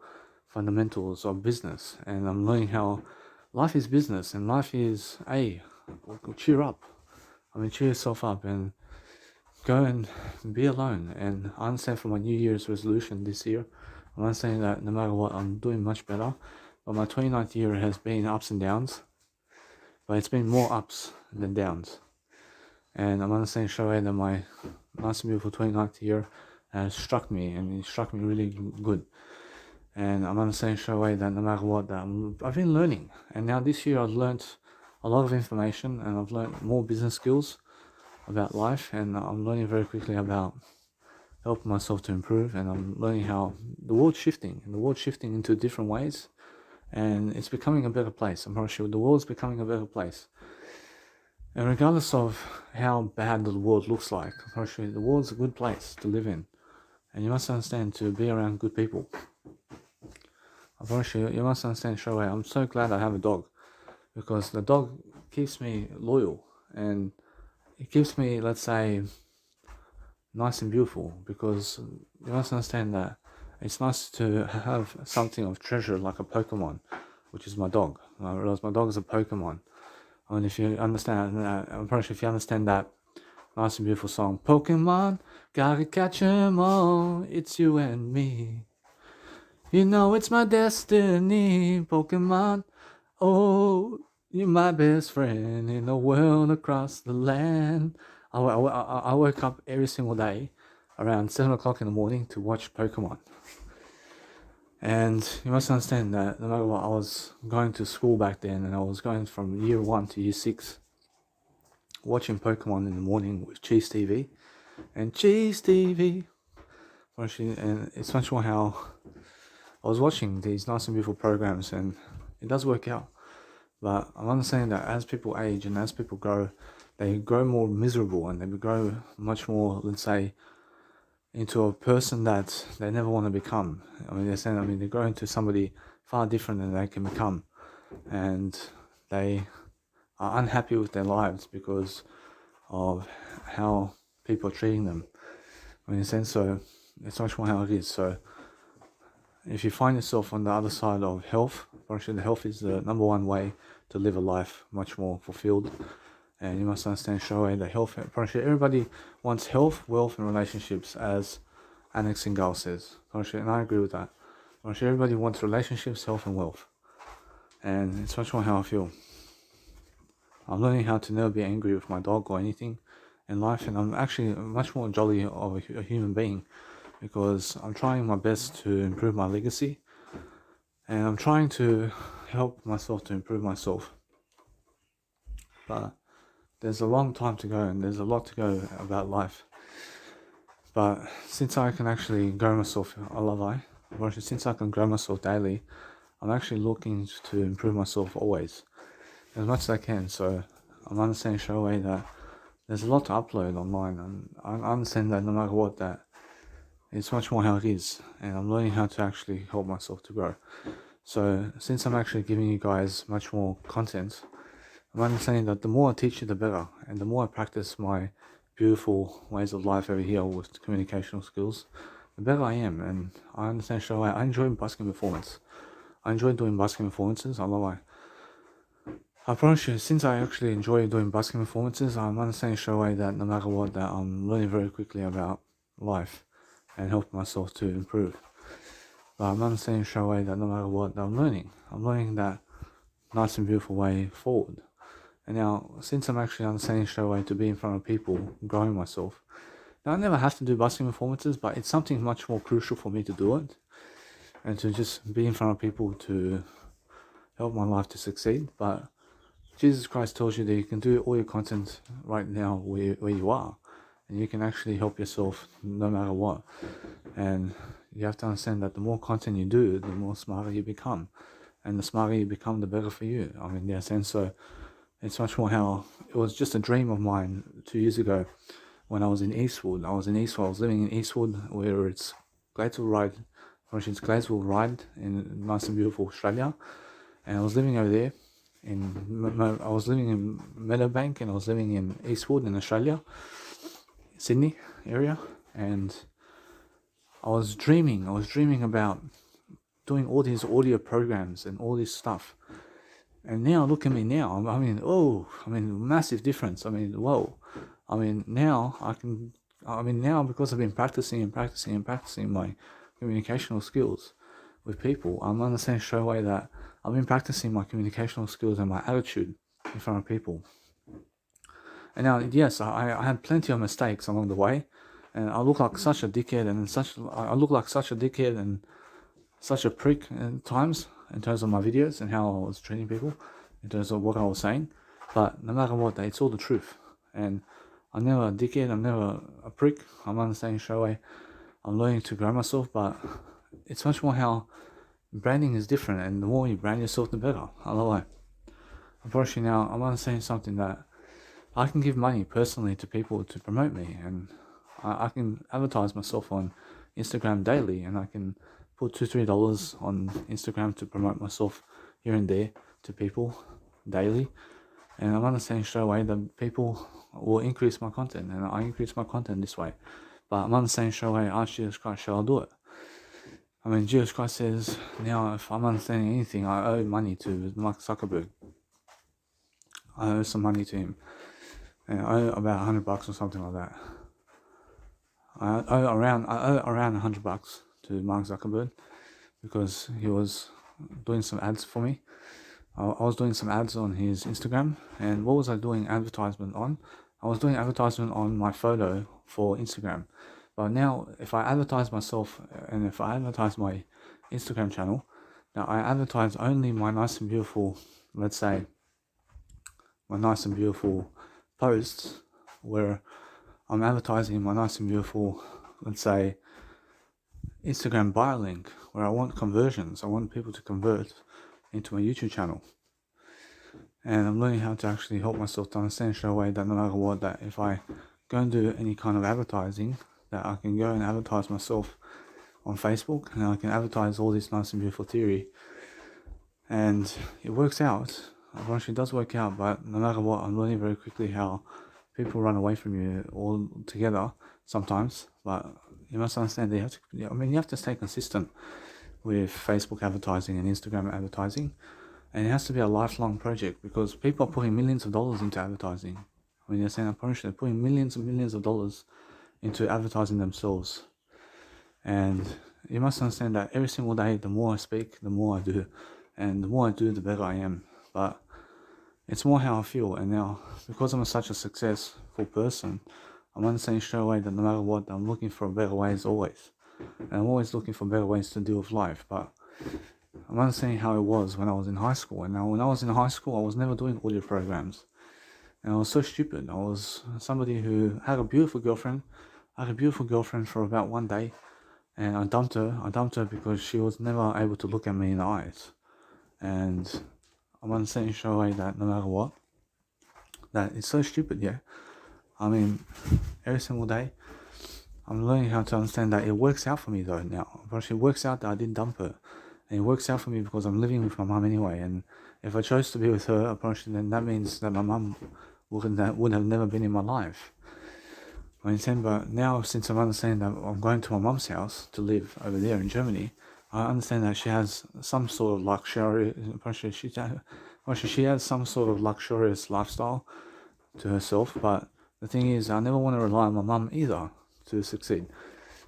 fundamentals of business, and I'm learning how life is business, and life is, hey, cheer up. Cheer yourself up and go and be alone. And I understand for my New Year's resolution this year, I'm understanding that no matter what, I'm doing much better. But my 29th year has been ups and downs, but it's been more ups than downs. And I'm understanding straight away that my nice and beautiful 29th year has struck me, and it struck me really good. And I'm understanding straight away that no matter what, that I've been learning. And now this year I've learned a lot of information, and I've learned more business skills about life, and I'm learning very quickly about helping myself to improve, and I'm learning how the world's shifting into different ways, and it's becoming a better place. I'm pretty sure the world's becoming a better place. And regardless of how bad the world looks like, I'm pretty sure the world's a good place to live in. And you must understand to be around good people. I'm pretty sure you must understand straight away. I'm so glad I have a dog, because the dog keeps me loyal, and it keeps me, let's say, nice and beautiful, because you must understand that it's nice to have something of treasure like a Pokemon, which is my dog. I realize my dog is a Pokemon. And if you understand, I'm pretty sure if you understand that nice and beautiful song, Pokemon, gotta catch 'em all, it's you and me. You know it's my destiny, Pokemon. Oh, you're my best friend in the world across the land. I wake up every single day around 7 o'clock in the morning to watch Pokemon. And you must understand that no matter what, I was going to school back then, and I was going from year 1 to year 6, watching Pokemon in the morning with Cheese TV. And Cheese TV, and it's much more how I was watching these nice and beautiful programs, and it does work out. But I'm understanding that as people age and as people grow, they grow more miserable, and they grow much more, let's say, into a person that they never want to become. They grow into somebody far different than they can become, and they are unhappy with their lives because of how people are treating them. So it's much more how it is. So if you find yourself on the other side of health, the health is the number one way to live a life much more fulfilled. And you must understand straight away that health, everybody wants health, wealth, and relationships, as Alex Singal says. And I agree with that. Everybody wants relationships, health, and wealth. And it's much more how I feel. I'm learning how to never be angry with my dog or anything in life, and I'm actually much more jolly of a human being, because I'm trying my best to improve my legacy, and I'm trying to help myself to improve myself. But there's a long time to go, and there's a lot to go about life. But since I can actually grow myself, since I can grow myself daily, I'm actually looking to improve myself always, as much as I can. So I'm understanding straight away that there's a lot to upload online, and I understand that no matter what, that It's much more how it is, and I'm learning how to actually help myself to grow. So since I'm actually giving you guys much more content, I'm understanding that the more I teach you, the better, and the more I practice my beautiful ways of life over here with communicational skills, the better I am. And I understand straight away. I enjoy busking performance. I enjoy doing busking performances. I love it. I promise you, since I actually enjoy doing busking performances, I'm understanding straight away that no matter what, that I'm learning very quickly about life and helping myself to improve. But I'm understanding straight away that no matter what, I'm learning that nice and beautiful way forward. And now, since I'm actually understanding straight away to be in front of people, growing myself, now I never have to do busking performances, but it's something much more crucial for me to do it and to just be in front of people to help my life to succeed. But Jesus Christ tells you that you can do all your content right now where you are, and you can actually help yourself no matter what. And you have to understand that the more content you do, the more smarter you become, and the smarter you become, the better for you. I mean, yes, and so it's much more how it was just a dream of mine 2 years ago when I was in Eastwood. I was living in Eastwood, where it's Gladesville Ride, which is Gladesville Ride in nice and beautiful Australia, and I was living over there. I was living in Meadowbank, and I was living in Eastwood in Australia, Sydney area, and I was dreaming about doing all these audio programs and all this stuff. And now look at me now. Massive difference. I mean, whoa. I mean, now because I've been practicing my communicational skills with people, I'm understanding straight away that I've been practicing my communicational skills and my attitude in front of people. And now, yes, I had plenty of mistakes along the way, and I look like such a dickhead, and such a prick at times in terms of my videos and how I was treating people, in terms of what I was saying. But no matter what, it's all the truth. And I'm never a dickhead, I'm never a prick. I'm understanding straight away. I'm learning to grow myself, but it's much more how branding is different, and the more you brand yourself, the better. I love it. Unfortunately now, I'm understanding something that I can give money personally to people to promote me, and I can advertise myself on Instagram daily, and I can put $2-3 on Instagram to promote myself here and there to people daily. And I'm understanding straight away that people will increase my content, and I increase my content this way. But I'm understanding straight away, ask Jesus Christ, shall I do it? I mean, Jesus Christ says, now if I'm understanding anything, I owe money to Mark Zuckerberg. I owe some money to him. And I owe about $100 or something like that. I owe around $100 to Mark Zuckerberg because he was doing some ads for me. I was doing some ads on his Instagram, and what was I doing advertisement on? I was doing advertisement on my photo for Instagram. But now, if I advertise myself and if I advertise my Instagram channel, now I advertise only my nice and beautiful, let's say, my nice and beautiful posts where I'm advertising my nice and beautiful, let's say, Instagram bio link where I want conversions. I want people to convert into my YouTube channel. And I'm learning how to actually help myself to understand straight away that no matter what, that if I go and do any kind of advertising, that I can go and advertise myself on Facebook, and I can advertise all this nice and beautiful theory. And it works out. Eventually it does work out, but no matter what, I'm learning very quickly how people run away from you all together sometimes. But you must understand that you have to stay consistent with Facebook advertising and Instagram advertising. And it has to be a lifelong project because people are putting millions of dollars into advertising. I mean, they're putting millions and millions of dollars into advertising themselves. And you must understand that every single day, the more I speak, the more I do. And the more I do, the better I am. But it's more how I feel. And now, because I'm such a successful person, I'm understanding straight away that no matter what, I'm looking for better ways always. And I'm always looking for better ways to deal with life. But I'm understanding how it was when I was in high school. And now when I was in high school, I was never doing audio programs. And I was so stupid. I was somebody who had a beautiful girlfriend. I had a beautiful girlfriend for about one day. And I dumped her because she was never able to look at me in the eyes. And I'm understanding straight away that no matter what, that it's so stupid, yeah. I mean, every single day, I'm learning how to understand that it works out for me though now. But it works out that I didn't dump her. And it works out for me because I'm living with my mum anyway. And if I chose to be with her, apparently, then that means that my mum would have never been in my life. I understand, but now since I'm understanding that I'm going to my mum's house to live over there in Germany, I understand that she has some sort of luxury. She has some sort of luxurious lifestyle to herself. But the thing is, I never want to rely on my mum either to succeed.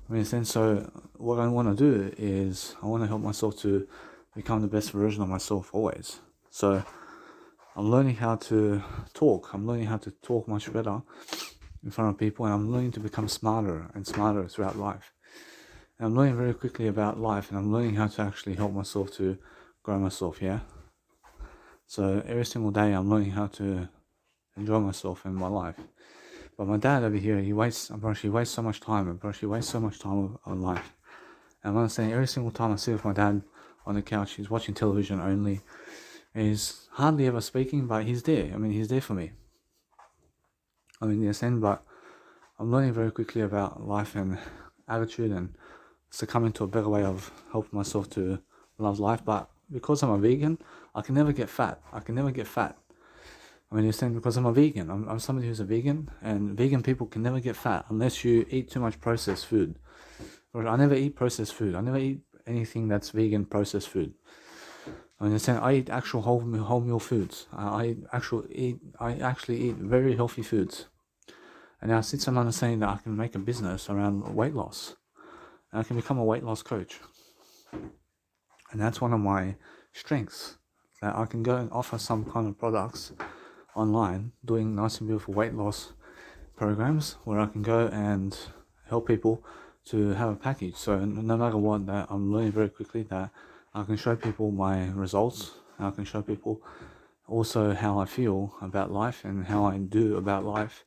I mean, so what I want to do is I want to help myself to become the best version of myself always. So I'm learning how to talk. I'm learning how to talk much better in front of people, and I'm learning to become smarter and smarter throughout life. And I'm learning very quickly about life, and I'm learning how to actually help myself to grow myself, yeah? So every single day I'm learning how to enjoy myself in my life. But my dad over here, he wastes so much time, on life. And I'm understanding every single time I sit with my dad on the couch, he's watching television only. He's hardly ever speaking, but he's there. I mean, he's there for me. I mean, yes, but I'm learning very quickly about life and attitude and succumbing to a better way of helping myself to love life. But because I'm a vegan, I can never get fat. I mean, you're because I'm a vegan. I'm somebody who's a vegan, and vegan people can never get fat unless you eat too much processed food. I never eat processed food. I never eat anything that's vegan processed food. I understand. I eat actual whole meal foods. I actually eat very healthy foods. And now since I'm understanding that I can make a business around weight loss, and I can become a weight loss coach, and that's one of my strengths, that I can go and offer some kind of products online doing nice and beautiful weight loss programs where I can go and help people to have a package. So no matter what, that I'm learning very quickly that I can show people my results, and I can show people also how I feel about life and how I do about life,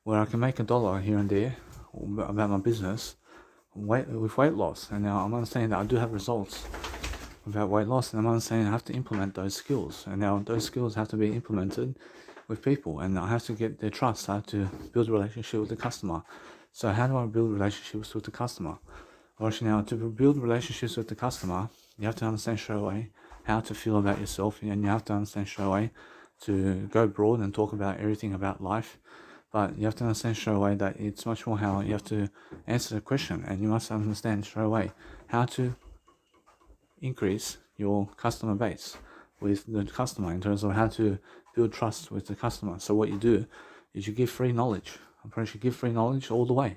where I can make $1 here and there about my business with weight loss. And now I'm understanding that I do have results about weight loss, and I'm understanding I have to implement those skills, and now those skills have to be implemented with people, and I have to get their trust. I have to build a relationship with the customer. So how do I build relationships with the customer? Well, actually, now to build relationships with the customer, you have to understand straight away how to feel about yourself, and you have to understand straight away to go broad and talk about everything about life. But you have to understand straight away that it's much more how you have to answer the question, and you must understand straight away how to increase your customer base with the customer in terms of how to build trust with the customer. So what you do is you give free knowledge. I'm pretty sure you give free knowledge all the way.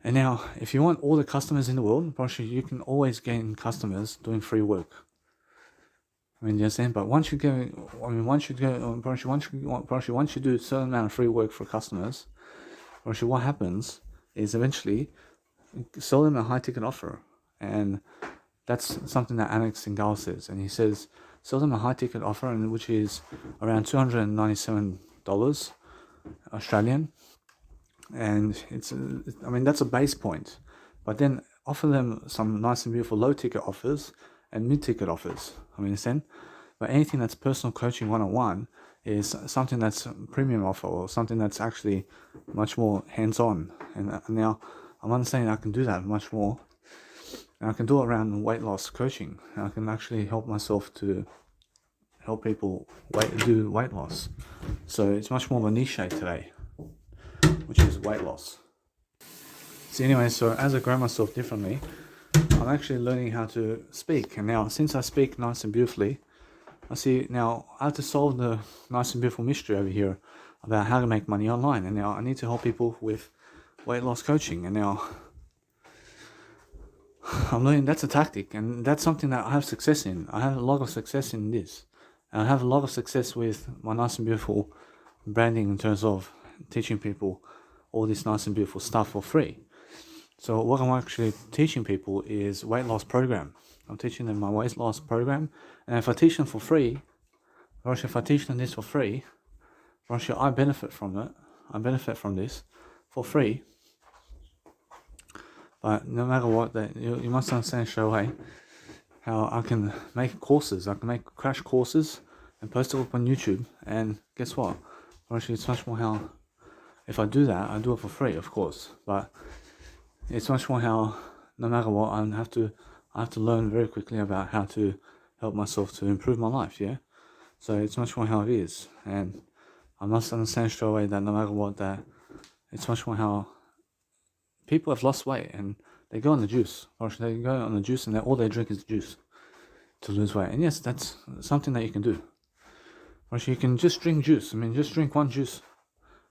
And now, if you want all the customers in the world, probably you can always gain customers doing free work. I mean, you understand? But once you do a certain amount of free work for customers, probably what happens is eventually sell them a high ticket offer. And that's something that Alex Singal says. And he says, sell them a high ticket offer, and which is around $297 Australian. And that's a base point. But then offer them some nice and beautiful low ticket offers and mid ticket offers. I mean, understand? But anything that's personal coaching 101 is something that's a premium offer, or something that's actually much more hands-on. And now I'm understanding I can do that much more. And I can do it around weight loss coaching. And I can actually help myself to help people do weight loss. So it's much more of a niche today, which is weight loss. So anyway, so as I grow myself differently, I'm actually learning how to speak. And now, since I speak nice and beautifully, I see now I have to solve the nice and beautiful mystery over here about how to make money online. And now I need to help people with weight loss coaching. And now I'm learning that's a tactic, and that's something that I have success in. I have a lot of success in this. And I have a lot of success with my nice and beautiful branding in terms of teaching people all this nice and beautiful stuff for free. So what I'm actually teaching people is weight loss program. I'm teaching them my weight loss program, and if I teach them for free, or if I teach them this for free, or I benefit from it. I benefit from this for free. But no matter what, that you must understand straight away how I can make courses. I can make crash courses and post it up on YouTube. And guess what? Actually, it's much more how if I do that, I do it for free, of course. But it's much more how, no matter what, I have to learn very quickly about how to help myself to improve my life. Yeah. So it's much more how it is, and I must understand straight away that no matter what, that it's much more how people have lost weight and they go on the juice, or they go on the juice and all they drink is juice to lose weight. And yes, that's something that you can do. Or you can just drink juice. I mean, just drink one juice,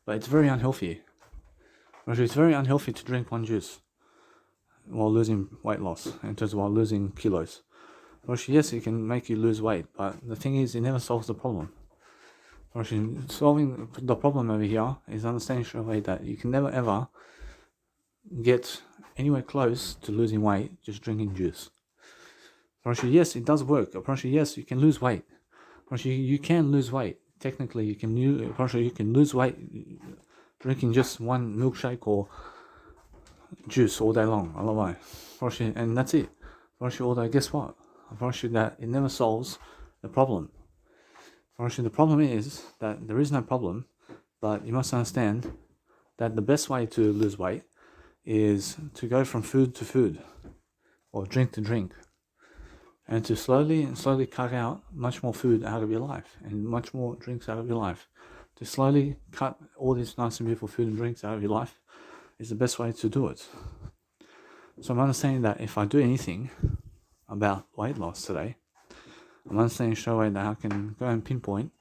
but it's very unhealthy. Or it's very unhealthy to drink one juice while losing weight loss, in terms of while losing kilos. Or yes, it can make you lose weight, but the thing is, it never solves the problem. Or solving the problem over here is understanding straight away that you can never ever get anywhere close to losing weight just drinking juice. Yes, it does work. Yes, you can lose weight. You can lose weight. Technically, you can lose weight drinking just one milkshake or juice all day long. I love it. And that's it. Although guess what? That it never solves the problem. The problem is that there is no problem, but you must understand that the best way to lose weight is to go from food to food, or drink to drink, and to slowly cut out much more food out of your life and much more drinks out of your life. To slowly cut all this nice and beautiful food and drinks out of your life is the best way to do it. So I'm understanding that if I do anything about weight loss today, I'm understanding straight away that I can go and pinpoint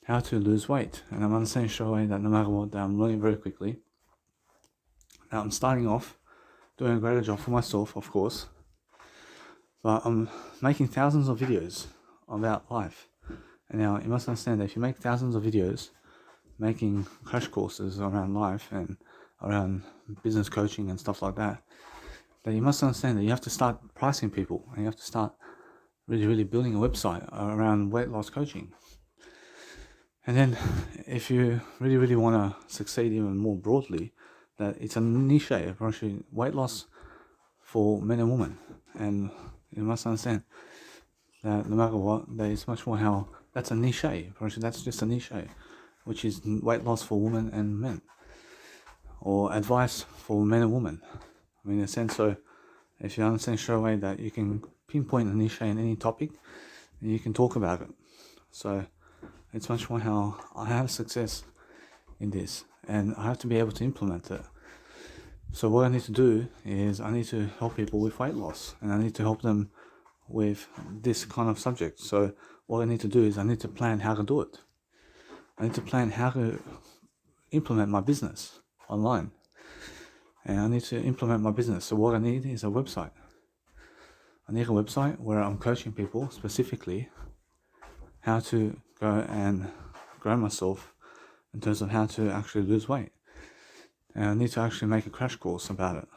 how to lose weight. And I'm understanding straight away that no matter what, that I'm learning very quickly. Now I'm starting off doing a greater job for myself, of course, but I'm making thousands of videos about life. And now you must understand that if you make thousands of videos making crash courses around life and around business coaching and stuff like that, then you must understand that you have to start pricing people, and you have to start really building a website around weight loss coaching. And then if you really want to succeed even more broadly, that it's a niche approach, weight loss for men and women. And you must understand that no matter what, there is much more how that's a niche approach. That's just a niche, which is weight loss for women and men, or advice for men and women. I mean, in a sense, so if you understand straight away that you can pinpoint a niche in any topic, and you can talk about it. So it's much more how I have success in this, and I have to be able to implement it. So what I need to do is I need to help people with weight loss, and I need to help them with this kind of subject. So what I need to do is I need to plan how to do it. I need to plan how to implement my business online, and I need to implement my business. So what I need is a website. I need a website where I'm coaching people specifically how to go and grow myself in terms of how to actually lose weight. And I need to actually make a crash course about it.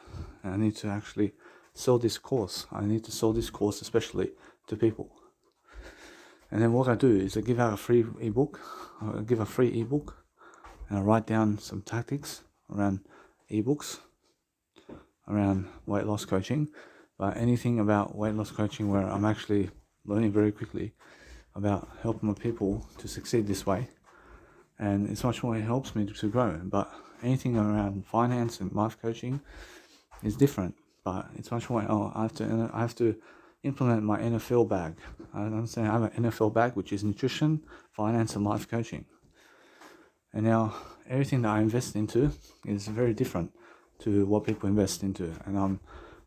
And I need to actually sell this course. I need to sell this course especially to people. And then what I do is I give out a free ebook. I give a free ebook, and I write down some tactics around ebooks, around weight loss coaching, but anything about weight loss coaching where I'm actually learning very quickly about helping my people to succeed this way. And it's much more, it helps me to grow. But anything around finance and life coaching is different. But it's much more, I have to implement my NFL bag. I understand I have an NFL bag, which is nutrition, finance, and life coaching. And now everything that I invest into is very different to what people invest into. And I'm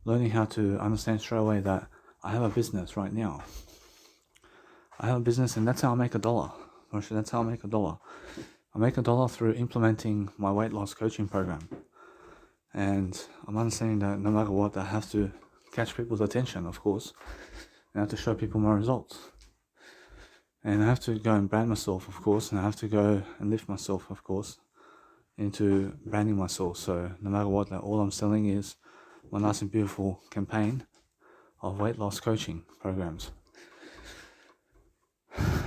learning how to understand straight away that I have a business right now. I have a business, and that's how I make $1. That's how I make $1. I make $1 through implementing my weight loss coaching program. And I'm understanding that no matter what, I have to catch people's attention, of course. And I have to show people my results. And I have to go and brand myself, of course. And I have to go and lift myself, of course, into branding myself. So no matter what, all I'm selling is my nice and beautiful campaign of weight loss coaching programs.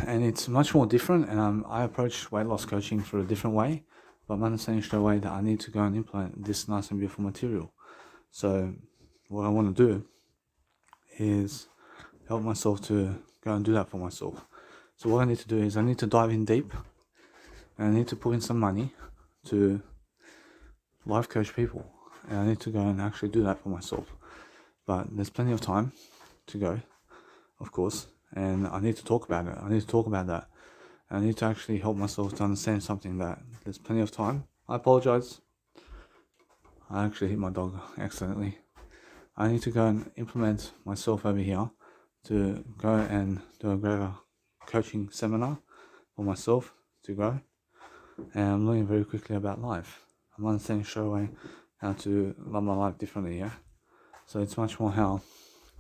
And it's much more different, and I approach weight loss coaching through a different way, but I'm understanding straight away that I need to go and implement this nice and beautiful material. So what I want to do is help myself to go and do that for myself. So what I need to do is I need to dive in deep, and I need to put in some money to life coach people, and I need to go and actually do that for myself. But there's plenty of time to go, of course, and I need to talk about it. I need to talk about that. I need to actually help myself to understand something, that there's plenty of time. I apologize. I actually hit my dog accidentally. I need to go and implement myself over here to go and do a greater coaching seminar for myself to grow. And I'm learning very quickly about life. I'm understanding straight away how to love my life differently, yeah? So it's much more how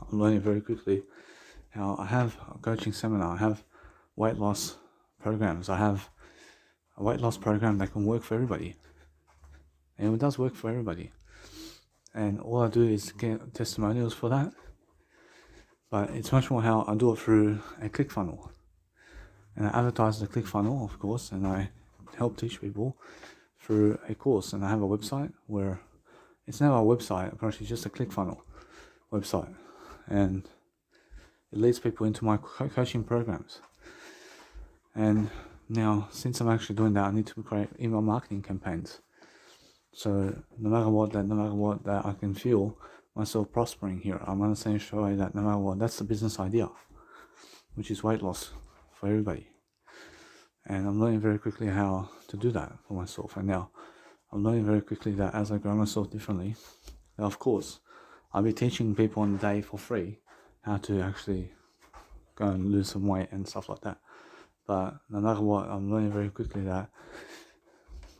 I'm learning very quickly how I have a coaching seminar, I have weight loss programs, I have a weight loss program that can work for everybody. And it does work for everybody. And all I do is get testimonials for that. But it's much more how I do it through a ClickFunnels. And I advertise the ClickFunnels, of course, and I help teach people through a course. And I have a website where it's now a website, apparently just a ClickFunnels website. And it leads people into my coaching programs. And now, since I'm actually doing that, I need to create email marketing campaigns. So no matter what, that I can feel myself prospering here. I'm understanding straight away that no matter what, that's the business idea, which is weight loss for everybody. And I'm learning very quickly how to do that for myself. And now I'm learning very quickly that as I grow myself differently, now of course, I'll be teaching people on the day for free how to actually go and lose some weight and stuff like that. But no matter what, I'm learning very quickly that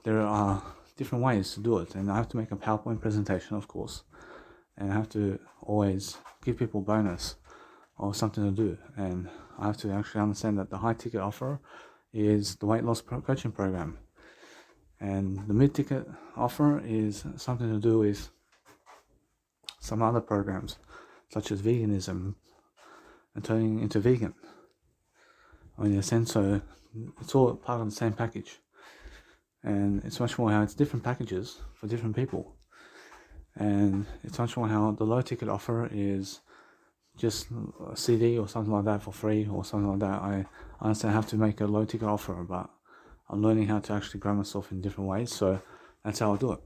there are different ways to do it. And I have to make a PowerPoint presentation, of course. And I have to always give people bonus or something to do. And I have to actually understand that the high ticket offer is the weight loss coaching program. And the mid-ticket offer is something to do with some other programs, such as veganism and turning into vegan. I mean, in a sense, so it's all part of the same package. And it's much more how it's different packages for different people. And it's much more how the low ticket offer is just a CD or something like that for free or something like that. I understand I have to make a low ticket offer, but I'm learning how to actually grow myself in different ways. So that's how I do it.